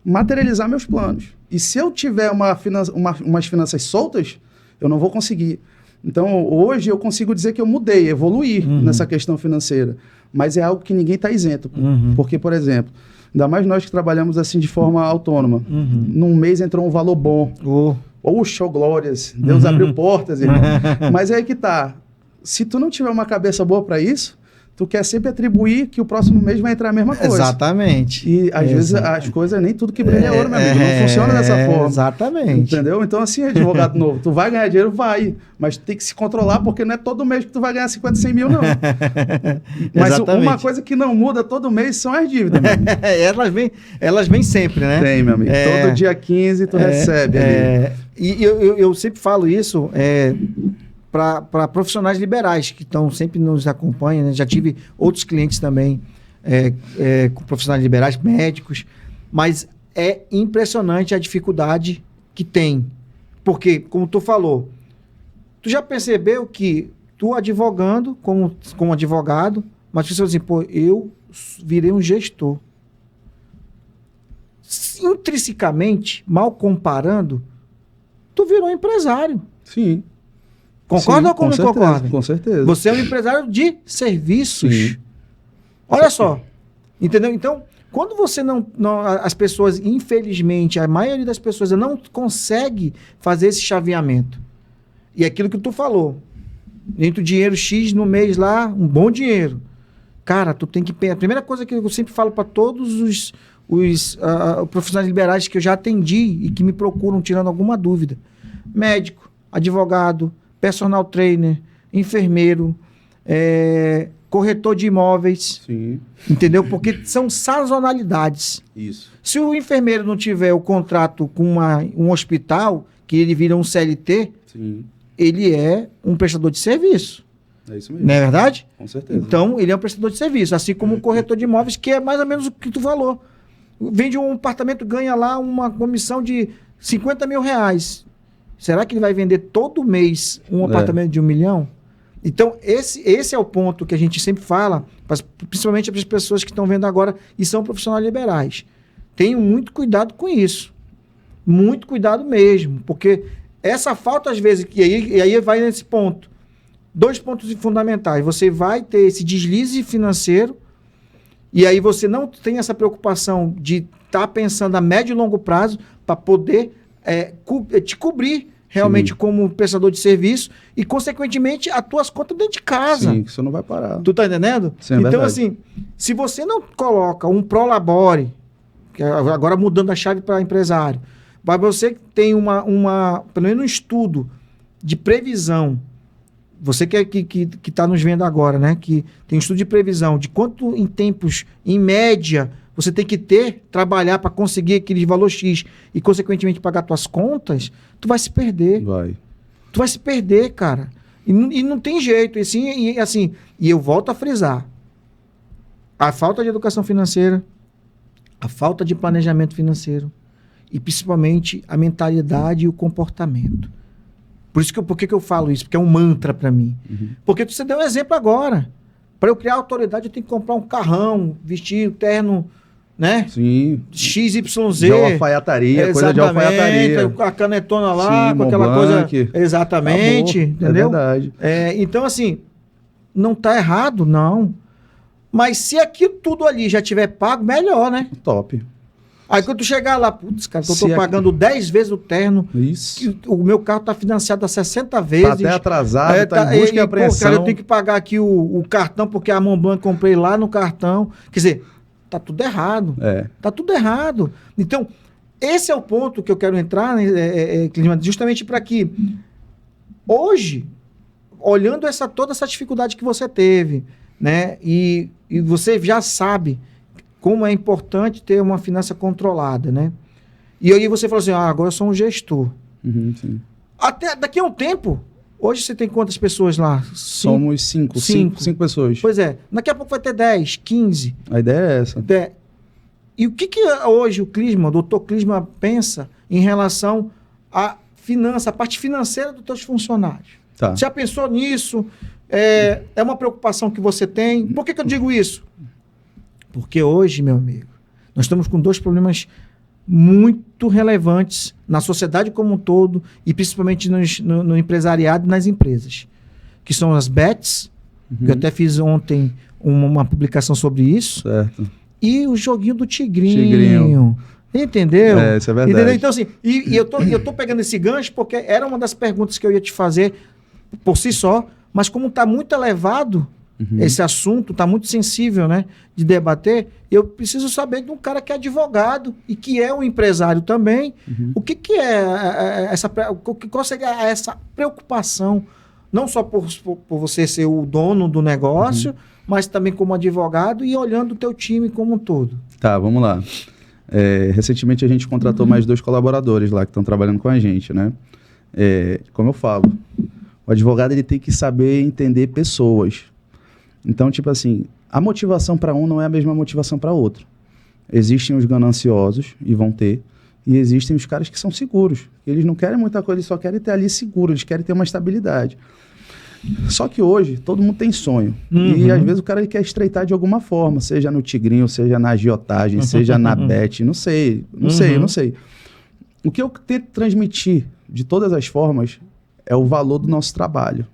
materializar meus planos. E se eu tiver umas finanças soltas, eu não vou conseguir. Então, hoje eu consigo dizer que eu mudei, evoluí nessa questão financeira. Mas é algo que ninguém está isento. Porque, por exemplo, ainda mais nós que trabalhamos assim de forma autônoma, num mês entrou um valor bom. Show glórias, Deus abriu portas, irmão. Mas é aí que tá. Se tu não tiver uma cabeça boa para isso, tu quer sempre atribuir que o próximo mês vai entrar a mesma coisa. Exatamente. E às vezes as coisas, nem tudo que brilha é ouro, meu amigo. Não funciona dessa forma. Exatamente. Entendeu? Então, assim, advogado novo, tu vai ganhar dinheiro? Vai. Mas tu tem que se controlar, porque não é todo mês que tu vai ganhar 50, 100 mil, não. Mas uma coisa que não muda todo mês são as dívidas, meu amigo. Elas vêm sempre, né? Tem, meu amigo. Todo dia 15 tu recebe ali. E eu sempre falo isso para profissionais liberais que sempre nos acompanham, né? Já tive outros clientes também com profissionais liberais, médicos, mas é impressionante a dificuldade que tem. Porque, como tu falou, tu já percebeu que tu advogando como advogado, mas tu assim, pô, eu virei um gestor. Intrinsecamente, mal comparando, tu virou um empresário. Sim. Concorda ou não concorda? Com certeza. Você é um empresário de serviços. Sim. Olha só. Entendeu? Então, quando você as pessoas, infelizmente, a maioria das pessoas não consegue fazer esse chaveamento. E aquilo que tu falou. Entre o dinheiro X no mês lá, um bom dinheiro. Cara, tu tem que pensar. A primeira coisa que eu sempre falo para todos os profissionais liberais que eu já atendi e que me procuram tirando alguma dúvida. Médico, advogado, personal trainer, enfermeiro, corretor de imóveis. Sim. Entendeu? Porque são sazonalidades. Isso. Se o enfermeiro não tiver o contrato com um hospital, que ele vira um CLT, sim, ele é um prestador de serviço. É isso mesmo. Não é verdade? Com certeza. Então, ele é um prestador de serviço. Assim como o corretor de imóveis, que é mais ou menos o que tu falou. Vende um apartamento, ganha lá uma comissão de 50 mil reais. Será que ele vai vender todo mês um apartamento de 1 milhão? Então, esse é o ponto que a gente sempre fala, principalmente para as pessoas que estão vendo agora e são profissionais liberais. Tenham muito cuidado com isso. Muito cuidado mesmo. Porque essa falta, às vezes, e aí vai nesse ponto. 2 pontos fundamentais. Você vai ter esse deslize financeiro e aí você não tem essa preocupação de estar pensando a médio e longo prazo para poder te cobrir realmente Sim. como prestador de serviço e, consequentemente, as tuas contas dentro de casa. Sim, que isso não vai parar. Tu tá entendendo? Sim, então, verdade. assim, se você não coloca um prolabore, que agora mudando a chave para empresário, mas você tem pelo menos um estudo de previsão, você que está nos vendo agora, né? Que tem um estudo de previsão de quanto em tempos, em média, você tem que trabalhar para conseguir aquele valor X e, consequentemente, pagar suas contas, tu vai se perder. Vai. Tu vai se perder, cara. E não tem jeito. E eu volto a frisar. A falta de educação financeira, a falta de planejamento financeiro e, principalmente, a mentalidade e o comportamento. Por que eu falo isso? Porque é um mantra para mim. Uhum. Porque você deu um exemplo agora. Para eu criar autoridade, eu tenho que comprar um carrão, vestir o terno, né? Sim. XYZ. De alfaiataria, coisa de alfaiataria. A canetona lá, Sim, com aquela Montblanc. coisa. Exatamente. Acabou. Entendeu? É verdade. Então, assim, não tá errado, não. Mas se aquilo tudo ali já tiver pago, melhor, né? Top. Aí quando tu chegar lá, putz, cara, eu tô pagando 10 vezes o terno. Isso. O meu carro tá financiado a 60 vezes. Tá até atrasado, tá em busca e apreensão. Pô, cara, eu tenho que pagar aqui o cartão, porque a Montblanc comprei lá no cartão. Quer dizer, tá tudo errado. Tá tudo errado. Então, esse é o ponto que eu quero entrar, justamente para que hoje, olhando toda essa dificuldade que você teve, né? E você já sabe como é importante ter uma finança controlada, né? E aí você falou assim, agora eu sou um gestor. Sim. Até daqui a um tempo, hoje você tem quantas pessoas lá? Somos cinco pessoas. Pois é, daqui a pouco vai ter 10, 15. A ideia é essa. E o que hoje o doutor Clisma pensa em relação à finança, a parte financeira dos teus funcionários? Tá. Já pensou nisso? É uma preocupação que você tem? Por que eu digo isso? Porque hoje, meu amigo, nós estamos com 2 problemas muito relevantes na sociedade como um todo e principalmente no empresariado e nas empresas, que são as bets, que eu até fiz ontem uma publicação sobre isso, certo. E o joguinho do tigrinho. Entendeu? Isso é verdade. Entendeu? Então, assim, e eu tô pegando esse gancho porque era uma das perguntas que eu ia te fazer por si só, mas como está muito elevado esse assunto, está muito sensível, né, de debater, eu preciso saber de um cara que é advogado e que é um empresário também, o que é qual seria essa preocupação, não só por você ser o dono do negócio, mas também como advogado e olhando o teu time como um todo. Tá, vamos lá. Recentemente a gente contratou mais 2 colaboradores lá que estão trabalhando com a gente, né? Como eu falo, o advogado ele tem que saber entender pessoas. Então, tipo assim, a motivação para um não é a mesma motivação para outro. Existem os gananciosos, e vão ter, e existem os caras que são seguros. Eles não querem muita coisa, eles só querem ter ali seguro, eles querem ter uma estabilidade. Só que hoje, todo mundo tem sonho. E às vezes o cara ele quer estreitar de alguma forma, seja no tigrinho, seja na agiotagem, seja na bet, não sei. O que eu tento transmitir de todas as formas é o valor do nosso trabalho.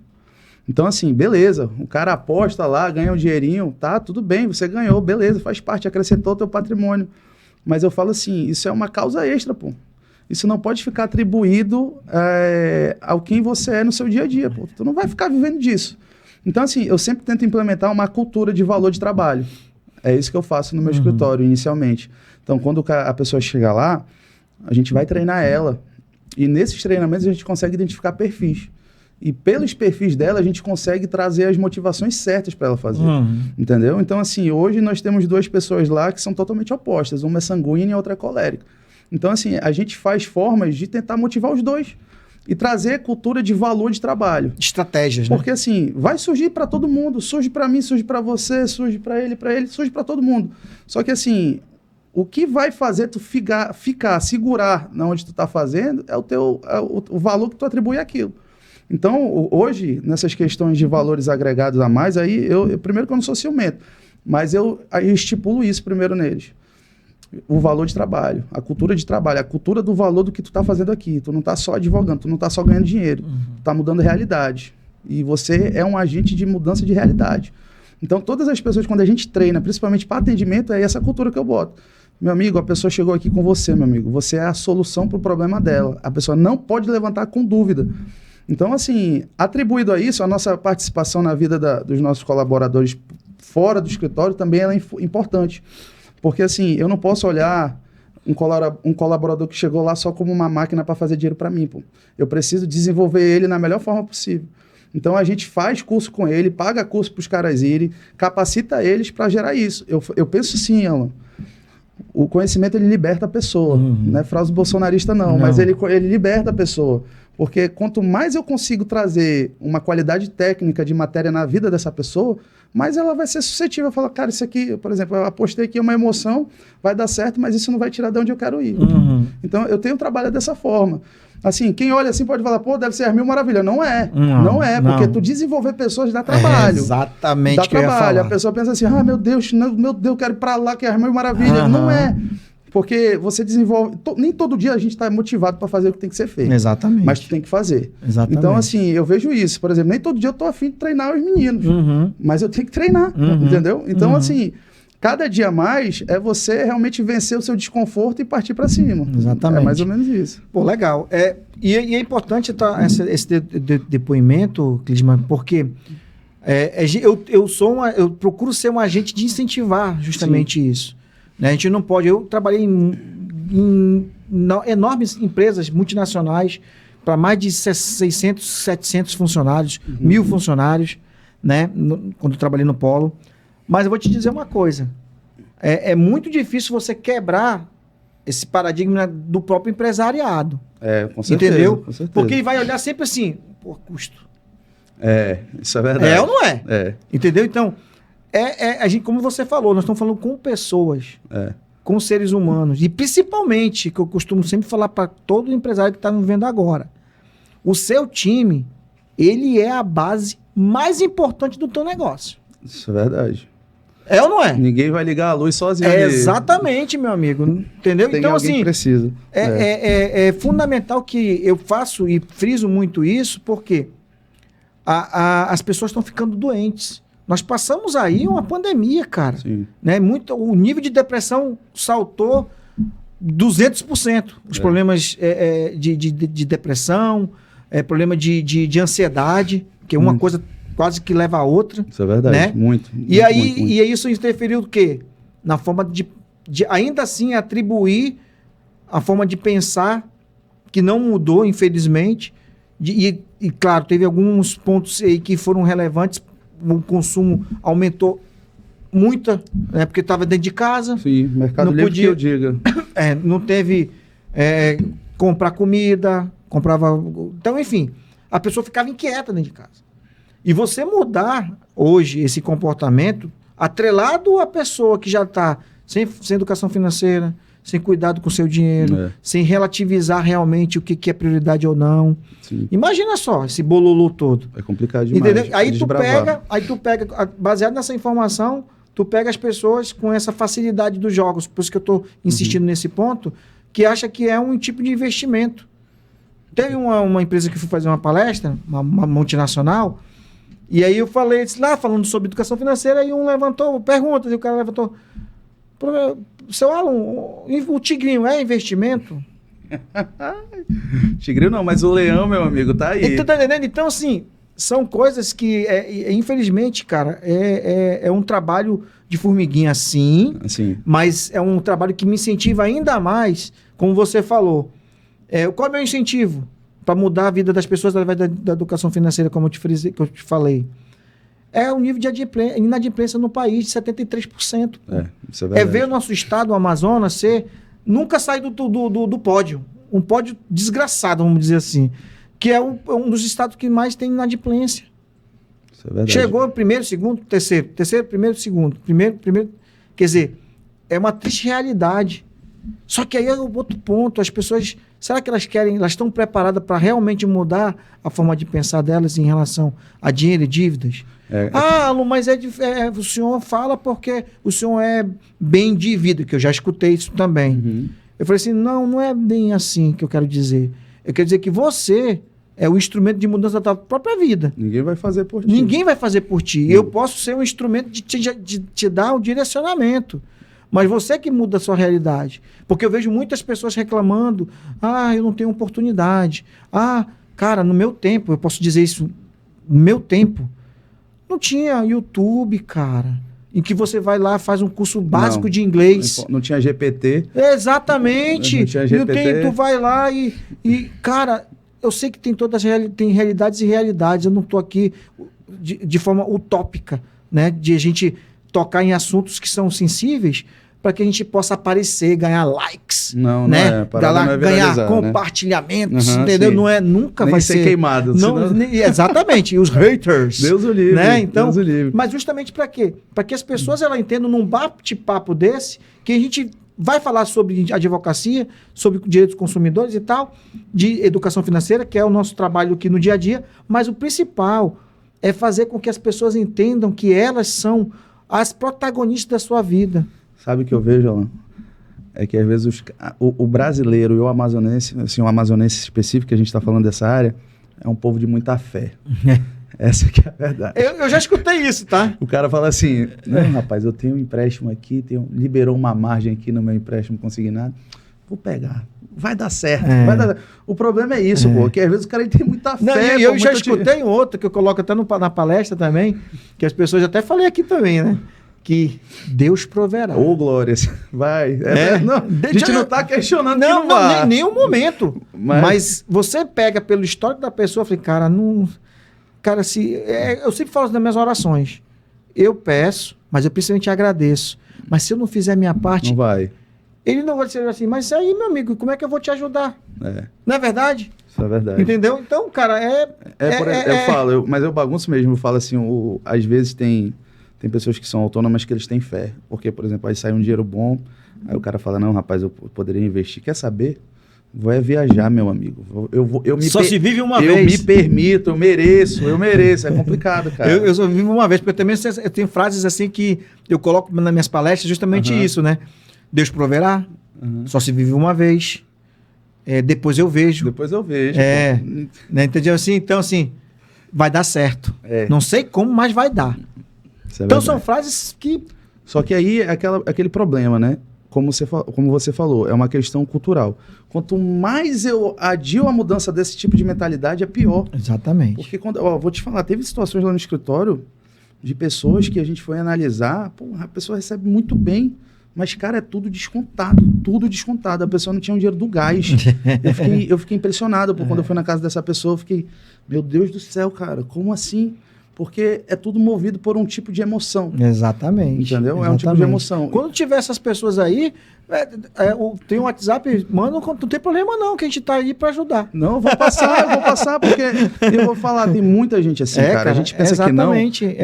Então, assim, beleza, o cara aposta lá, ganha um dinheirinho, tá, tudo bem, você ganhou, beleza, faz parte, acrescentou o teu patrimônio. Mas eu falo assim, isso é uma causa extra, pô. Isso não pode ficar atribuído ao quem você é no seu dia a dia, pô. Tu não vai ficar vivendo disso. Então, assim, eu sempre tento implementar uma cultura de valor de trabalho. É isso que eu faço no meu escritório, inicialmente. Então, quando a pessoa chega lá, a gente vai treinar ela. E nesses treinamentos a gente consegue identificar perfis. E pelos perfis dela, a gente consegue trazer as motivações certas para ela fazer. Entendeu? Então, assim, hoje nós temos 2 pessoas lá que são totalmente opostas. Uma é sanguínea e a outra é colérica. Então, assim, a gente faz formas de tentar motivar os 2 e trazer cultura de valor de trabalho. Estratégias, né? Porque, assim, vai surgir para todo mundo. Surge para mim, surge para você, surge para ele, surge para todo mundo. Só que, assim, o que vai fazer tu segurar na onde tu tá fazendo é o valor que tu atribui àquilo. Então, hoje, nessas questões de valores agregados a mais, aí primeiro que eu não sou ciumento, mas eu estipulo isso primeiro neles. O valor de trabalho, a cultura de trabalho, a cultura do valor do que tu tá fazendo aqui. Tu não tá só advogando, tu não tá só ganhando dinheiro, tu tá mudando realidade. E você é um agente de mudança de realidade. Então, todas as pessoas, quando a gente treina, principalmente para atendimento, é essa cultura que eu boto. Meu amigo, a pessoa chegou aqui com você, meu amigo. Você é a solução para o problema dela. A pessoa não pode levantar com dúvida. Então, assim, atribuído a isso, a nossa participação na vida dos nossos colaboradores fora do escritório também é importante. Porque, assim, eu não posso olhar um colaborador que chegou lá só como uma máquina para fazer dinheiro para mim, pô. Eu preciso desenvolver ele na melhor forma possível. Então, a gente faz curso com ele, paga curso para os caras irem, capacita eles para gerar isso. Eu penso sim, Alan. O conhecimento, ele liberta a pessoa. Não é frase bolsonarista, não. Mas ele liberta a pessoa. Porque quanto mais eu consigo trazer uma qualidade técnica de matéria na vida dessa pessoa, mais ela vai ser suscetível a falar, cara, isso aqui, por exemplo, eu apostei aqui uma emoção, vai dar certo, mas isso não vai tirar de onde eu quero ir. Então, eu tenho trabalhado dessa forma. Assim, quem olha assim pode falar, pô, deve ser as mil maravilhas. Não é. Não é, porque tu desenvolver pessoas dá trabalho. Exatamente o que eu ia falar. A pessoa pensa assim, meu Deus, eu quero ir pra lá, que é as mil maravilhas. Não é. Porque você desenvolve... Nem todo dia a gente está motivado para fazer o que tem que ser feito. Exatamente. Mas tu tem que fazer. Exatamente. Então, assim, eu vejo isso. Por exemplo, nem todo dia eu tô afim de treinar os meninos. Mas eu tenho que treinar, entendeu? Então, assim, cada dia mais é você realmente vencer o seu desconforto e partir para cima. Exatamente. É mais ou menos isso. Pô, legal. E é importante esse depoimento, Clisma, porque eu procuro ser um agente de incentivar justamente isso. A gente não pode... Eu trabalhei em enormes empresas multinacionais para mais de 600, 700 funcionários, 1.000 funcionários, né? Quando eu trabalhei no Polo. Mas eu vou te dizer uma coisa. é muito difícil você quebrar esse paradigma do próprio empresariado. Com certeza. Entendeu? Com certeza. Porque ele vai olhar sempre assim, pô, custo. Isso é verdade. É ou não é? É. Entendeu? Então, a gente, como você falou, nós estamos falando com pessoas, com seres humanos. E principalmente, que eu costumo sempre falar para todo empresário que está nos vendo agora, o seu time, ele é a base mais importante do teu negócio. Isso é verdade. É ou não é? Ninguém vai ligar a luz sozinho. Exatamente, meu amigo. Entendeu? Tem então, alguém assim, que precisa. é fundamental que eu faço e friso muito isso, porque as pessoas estão ficando doentes. Nós passamos aí uma pandemia, cara. Sim. Né? O nível de depressão saltou 200%. Os problemas de depressão, problema de ansiedade, que é uma coisa quase que leva a outra. Isso é verdade. Né? Muito. E aí isso interferiu o quê? Na forma de ainda assim atribuir a forma de pensar que não mudou, infelizmente. E claro, teve alguns pontos aí que foram relevantes. O consumo aumentou muito, né, porque estava dentro de casa. Sim, mercado livre que eu diga. Não teve comprar comida, comprava... Então, enfim, a pessoa ficava inquieta dentro de casa. E você mudar hoje esse comportamento, atrelado à pessoa que já está sem educação financeira, sem cuidado com o seu dinheiro, sem relativizar realmente o que é prioridade ou não. Sim. Imagina só esse bololô todo. É complicado demais. Entendeu? Aí tu pega, baseado nessa informação, tu pega as pessoas com essa facilidade dos jogos, por isso que eu estou insistindo nesse ponto, que acha que é um tipo de investimento. Teve uma empresa que foi fazer uma palestra, uma multinacional, e aí eu falei, falando sobre educação financeira, e um levantou perguntas, e o cara levantou... Seu Alan, o tigrinho é investimento? Tigrinho não, mas o leão, meu amigo, tá aí. Tá entendendo? Então, assim, são coisas que, infelizmente, cara, é um trabalho de formiguinha, sim, mas é um trabalho que me incentiva ainda mais, como você falou. Qual é o meu incentivo para mudar a vida das pessoas através da educação financeira, como que eu te falei? É o nível de inadimplência no país de 73%. Isso é verdade. Ver o nosso estado, o Amazonas, nunca sair do pódio. Um pódio desgraçado, vamos dizer assim. Que é um dos estados que mais tem inadimplência. Isso é verdade. Chegou em primeiro, segundo, terceiro. Terceiro, primeiro, segundo. Primeiro. Quer dizer, é uma triste realidade. Só que aí é o outro ponto. As pessoas, será que elas estão preparadas para realmente mudar a forma de pensar delas em relação a dinheiro e dívidas? Lu, mas o senhor fala porque o senhor é bem de vida, que eu já escutei isso também. Uhum. Eu falei assim, não é bem assim que eu quero dizer. Eu quero dizer que você é o instrumento de mudança da tua própria vida. Ninguém vai fazer por ti. Ninguém vai fazer por ti. Eu posso ser um instrumento de te dar um direcionamento. Mas você que muda a sua realidade. Porque eu vejo muitas pessoas reclamando, eu não tenho oportunidade. Cara, no meu tempo, eu posso dizer isso, no meu tempo, não tinha YouTube, cara, em que você vai lá, faz um curso básico de inglês. Não tinha GPT. Exatamente. Não tinha GPT. Tu vai lá e cara, eu sei que tem realidades e realidades. Eu não estou aqui de forma utópica, né? De a gente tocar em assuntos que são sensíveis para que a gente possa aparecer, ganhar likes, não né? Ganhar compartilhamentos, entendeu? Sim. Não nunca nem vai ser queimado. Exatamente, e os haters. Deus o livre. Né? Então, Deus o livre. mas justamente para quê? Para que as pessoas elas entendam num bate-papo desse, que a gente vai falar sobre advocacia, sobre direitos dos consumidores e tal, de educação financeira, que é o nosso trabalho aqui no dia a dia, mas o principal é fazer com que as pessoas entendam que elas são as protagonistas da sua vida. Sabe o que eu vejo, Alan? É que às vezes o brasileiro e o amazonense, assim, o amazonense específico, que a gente está falando dessa área, é um povo de muita fé. Essa que é a verdade. Eu já escutei isso, tá? O cara fala assim, não, rapaz, eu tenho um empréstimo aqui, liberou uma margem aqui no meu empréstimo consignado, vou pegar, vai dar certo. Vai dar... O problema é isso, pô, que às vezes o cara tem muita fé. Não, eu já escutei outro que eu coloco até na palestra também, que as pessoas, até falei aqui também, né? Que Deus proverá. Ô, glória, vai. Não, a gente não está questionando não, nem um momento. Mas você pega pelo histórico da pessoa e fala, cara, não... Cara, eu sempre falo nas minhas orações. Eu peço, mas eu principalmente agradeço. Mas se eu não fizer a minha parte, Não vai. ele não vai dizer assim, mas aí, meu amigo, como é que eu vou te ajudar? Não é verdade? Isso é verdade. Entendeu? Então, cara, eu falo, mas eu bagunço mesmo, eu falo assim, às vezes tem pessoas que são autônomas que eles têm fé. Porque, por exemplo, aí sai um dinheiro bom, aí o cara fala, não, rapaz, eu poderia investir. Quer saber? Vou viajar, meu amigo. Só se vive uma vez. Eu me permito, eu mereço. É complicado, cara. Eu só vivo uma vez, porque também eu tenho frases assim que eu coloco nas minhas palestras justamente isso, né? Deus proverá, só se vive uma vez. Depois eu vejo. Né, entendeu? Assim, então, assim, vai dar certo. Não sei como, mas vai dar. Então, são frases que... Só que aí é aquele problema, né? Como você falou, é uma questão cultural. Quanto mais eu adio a mudança desse tipo de mentalidade, é pior. Exatamente. Porque, vou te falar, teve situações lá no escritório de pessoas que a gente foi analisar, a pessoa recebe muito bem, mas, cara, é tudo descontado. A pessoa não tinha o dinheiro do gás. Eu fiquei impressionado, quando eu fui na casa dessa pessoa, eu fiquei, meu Deus do céu, cara, como assim? Porque é tudo movido por um tipo de emoção. Exatamente. Entendeu? Exatamente. É um tipo de emoção. Quando tiver essas pessoas aí, tem um WhatsApp, mano, não tem problema não, que a gente tá aí para ajudar. Não, eu vou passar, porque eu vou falar, tem muita gente assim, cara. A gente pensa que não,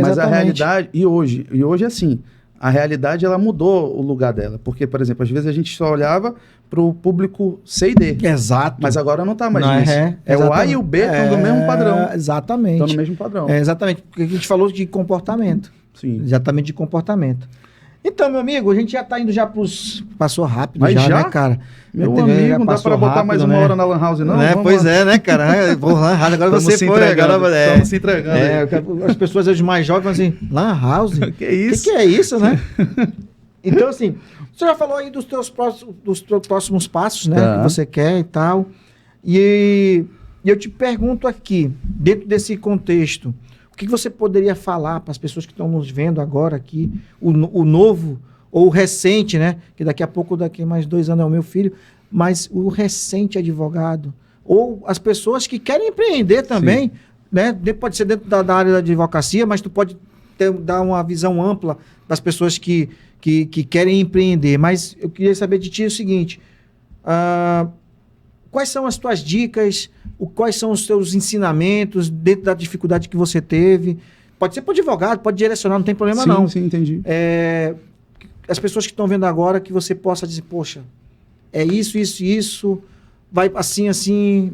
mas a realidade, e hoje é assim, a realidade ela mudou o lugar dela. Porque, por exemplo, às vezes a gente só olhava para o público C e D. Exato. Mas agora não está mais nisso. É o A e o B estão no mesmo padrão. Exatamente. Estão no mesmo padrão. Exatamente. Porque a gente falou de comportamento. Sim. Exatamente de comportamento. Então, meu amigo, a gente já está indo já para os... Passou rápido, mas já, né, cara? Meu amigo, não dá para botar mais uma hora na Lan House, não? Pois é, né, cara? Vou Lan House, agora você foi. Estamos se entregando. As pessoas hoje mais jovens falam assim, Lan House? Que isso? Que é isso, né? Então, assim, você já falou aí dos teus próximos passos, né? Que você quer e tal. E eu te pergunto aqui, dentro desse contexto, o que você poderia falar para as pessoas que estão nos vendo agora aqui, o novo ou o recente, né? Que daqui a pouco, daqui mais 2 anos é o meu filho, mas o recente advogado, ou as pessoas que querem empreender também, né? Pode ser dentro da área da advocacia, mas tu pode dar uma visão ampla das pessoas que querem empreender. Mas eu queria saber de ti o seguinte, quais são as tuas dicas, quais são os teus ensinamentos dentro da dificuldade que você teve? Pode ser para o advogado, pode direcionar, não tem problema não. Sim, entendi. As pessoas que estão vendo agora, que você possa dizer, poxa, é isso, vai assim,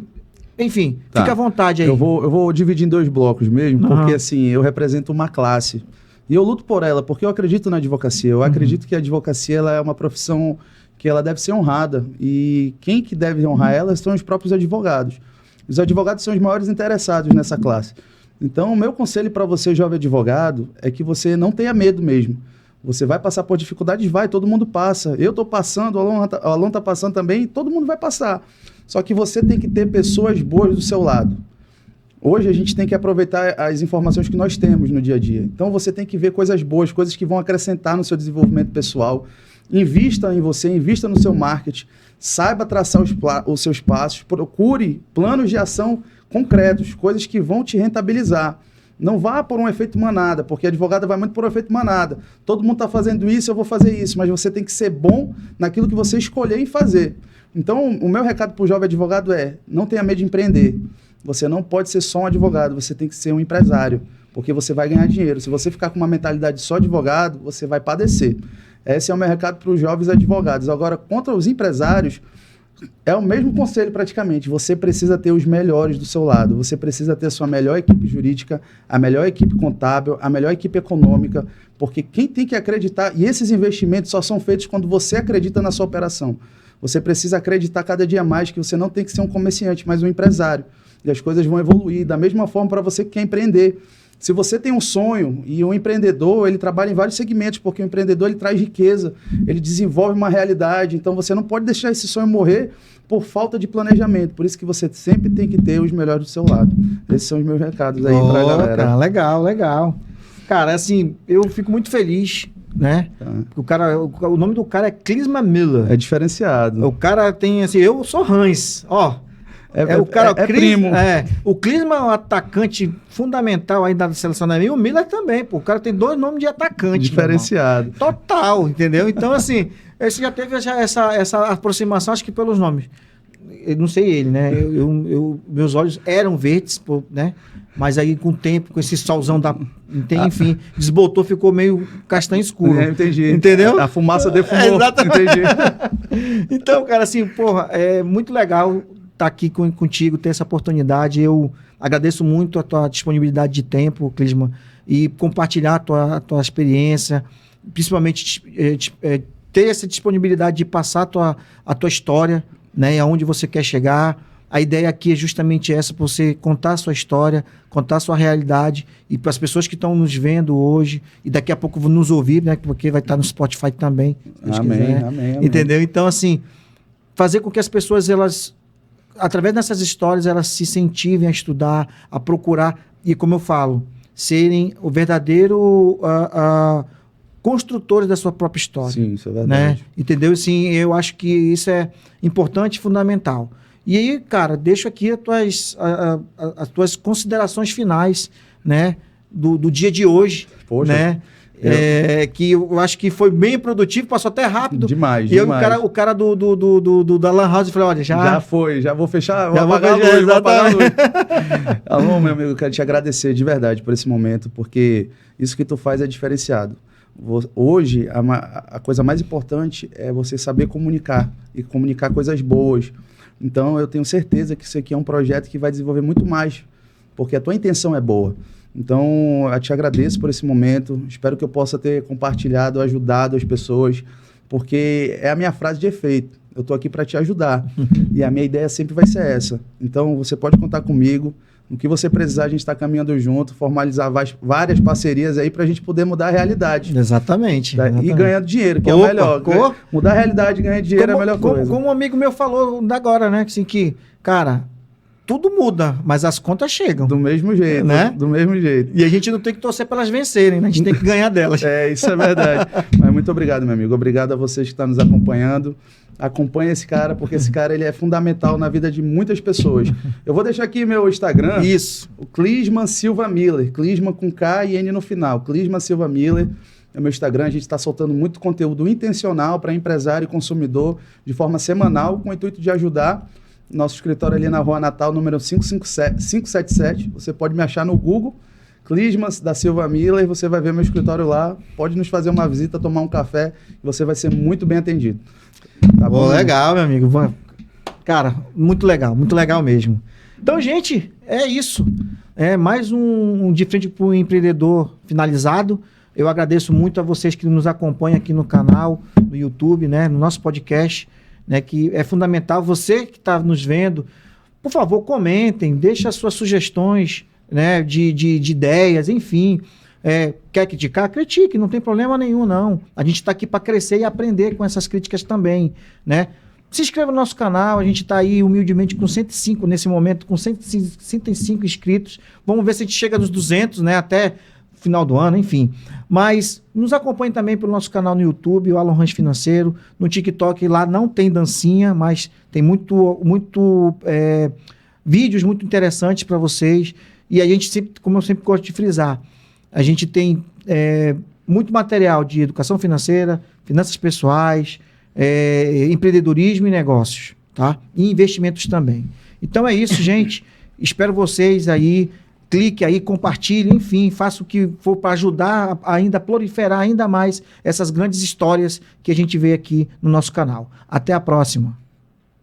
enfim, fica à vontade aí. Eu vou dividir em 2 blocos mesmo, porque assim, eu represento uma classe. E eu luto por ela, porque eu acredito na advocacia. Eu acredito que a advocacia ela é uma profissão que ela deve ser honrada. E quem que deve honrar ela são os próprios advogados. Os advogados são os maiores interessados nessa classe. Então, o meu conselho para você, jovem advogado, é que você não tenha medo mesmo. Você vai passar por dificuldades? Todo mundo passa. Eu estou passando, o Alon está passando também, todo mundo vai passar. Só que você tem que ter pessoas boas do seu lado. Hoje a gente tem que aproveitar as informações que nós temos no dia a dia. Então você tem que ver coisas boas, coisas que vão acrescentar no seu desenvolvimento pessoal. Invista em você, invista no seu marketing, saiba traçar os seus passos, procure planos de ação concretos, coisas que vão te rentabilizar. Não vá por um efeito manada, porque a advogada vai muito por um efeito manada. Todo mundo está fazendo isso, eu vou fazer isso, mas você tem que ser bom naquilo que você escolher em fazer. Então, o meu recado para o jovem advogado é, não tenha medo de empreender. Você não pode ser só um advogado, você tem que ser um empresário, porque você vai ganhar dinheiro. Se você ficar com uma mentalidade só advogado, você vai padecer. Esse é o meu recado para os jovens advogados. Agora, contra os empresários, é o mesmo conselho praticamente. Você precisa ter os melhores do seu lado. Você precisa ter a sua melhor equipe jurídica, a melhor equipe contábil, a melhor equipe econômica, porque quem tem que acreditar, e esses investimentos só são feitos quando você acredita na sua operação. Você precisa acreditar cada dia mais que você não tem que ser um comerciante, mas um empresário. E as coisas vão evoluir. Da mesma forma para você que quer empreender. Se você tem um sonho, e um empreendedor, ele trabalha em vários segmentos, porque o empreendedor ele traz riqueza, ele desenvolve uma realidade. Então você não pode deixar esse sonho morrer por falta de planejamento. Por isso que você sempre tem que ter os melhores do seu lado. Esses são os meus recados aí para a galera. Cara, legal. Cara, assim, eu fico muito feliz, né? O nome do cara é Clisma Miller. É diferenciado. O cara tem, assim, eu sou Hans, ó. O cara, é primo. O Klinsmann é um atacante fundamental aí da seleção da minha, e o Miller também, pô. O cara tem 2 nomes de atacante. Diferenciado. Total, entendeu? Então, assim, você já teve essa aproximação, acho que pelos nomes. Eu não sei ele, né? Meus olhos eram verdes, pô, né? Mas aí, com o tempo, com esse solzão enfim, desbotou, ficou meio castanho escuro. Entendi. Entendeu? A fumaça defumou. Exatamente. Entendi. Então, cara, assim, porra, é muito legal estar aqui contigo, ter essa oportunidade. Eu agradeço muito a tua disponibilidade de tempo, Klinsmann, e compartilhar a tua experiência, principalmente ter essa disponibilidade de passar a tua história, né, e aonde você quer chegar. A ideia aqui é justamente essa, para você contar a sua história, contar a sua realidade, e para as pessoas que estão nos vendo hoje, e daqui a pouco vão nos ouvir, né, porque vai estar no Spotify também. Amém. Entendeu? Então, assim, fazer com que as pessoas, elas, através dessas histórias, elas se incentivem a estudar, a procurar, e como eu falo, serem o verdadeiro construtores da sua própria história. Sim, isso é verdade. Né? Entendeu? Sim, eu acho que isso é importante e fundamental. E aí, cara, deixo aqui as tuas considerações finais, né, do dia de hoje. Poxa, né? Que eu acho que foi bem produtivo, passou até rápido. Demais. O cara da Lan House falou, olha, já vou fechar, já vou apagar a luz. Exatamente. Alô, meu amigo, eu quero te agradecer de verdade por esse momento, porque isso que tu faz é diferenciado. Hoje, a coisa mais importante é você saber comunicar, e comunicar coisas boas. Então, eu tenho certeza que isso aqui é um projeto que vai desenvolver muito mais, porque a tua intenção é boa. Então, eu te agradeço por esse momento, espero que eu possa ter compartilhado, ajudado as pessoas, porque é a minha frase de efeito. Eu estou aqui para te ajudar, e a minha ideia sempre vai ser essa. Então, você pode contar comigo. No que você precisar, a gente está caminhando junto, formalizar várias parcerias aí para a gente poder mudar a realidade. Exatamente. E ganhando dinheiro, que é o melhor. Mudar a realidade e ganhar dinheiro é a melhor coisa. Como um amigo meu falou agora, né? Assim, que, cara, tudo muda, mas as contas chegam. Do mesmo jeito, né? Do mesmo jeito. E a gente não tem que torcer para elas vencerem, né? A gente tem que ganhar delas. Isso é verdade. Mas muito obrigado, meu amigo. Obrigado a vocês que estão nos acompanhando. Acompanha esse cara, porque esse cara ele é fundamental na vida de muitas pessoas. Eu vou deixar aqui meu Instagram. Isso. O Klinsmann Silva Miller. Klinsmann com K e N no final. Klinsmann Silva Miller é o meu Instagram. A gente está soltando muito conteúdo intencional para empresário e consumidor de forma semanal, com o intuito de ajudar. Nosso escritório ali na Rua Natal, número 577. Você pode me achar no Google. Klinsmann da Silva Miller. Você vai ver meu escritório lá. Pode nos fazer uma visita, tomar um café. E você vai ser muito bem atendido. Tá bom, legal, meu amigo. Cara, muito legal mesmo. Então, gente, é isso. É mais um De Frente para o Empreendedor finalizado. Eu agradeço muito a vocês que nos acompanham aqui no canal, no YouTube, né, no nosso podcast, né, que é fundamental. Você que está nos vendo, por favor, comentem, deixem as suas sugestões, né, de ideias, enfim. Quer criticar? Critique, não tem problema nenhum, não. A gente está aqui para crescer e aprender com essas críticas também, né? Se inscreva no nosso canal, a gente está aí humildemente com 105 nesse momento, com 105 inscritos. Vamos ver se a gente chega nos 200, né? Até final do ano, enfim. Mas nos acompanhe também pelo nosso canal no YouTube, o Alan Ranch Financeiro. No TikTok, lá não tem dancinha, mas tem vídeos muito interessantes para vocês. E a gente sempre, como eu sempre gosto de frisar, a gente tem muito material de educação financeira, finanças pessoais, empreendedorismo e negócios, tá? E investimentos também. Então é isso, gente. Espero vocês aí. Clique aí, compartilhe, enfim, faça o que for para ajudar a proliferar ainda mais essas grandes histórias que a gente vê aqui no nosso canal. Até a próxima.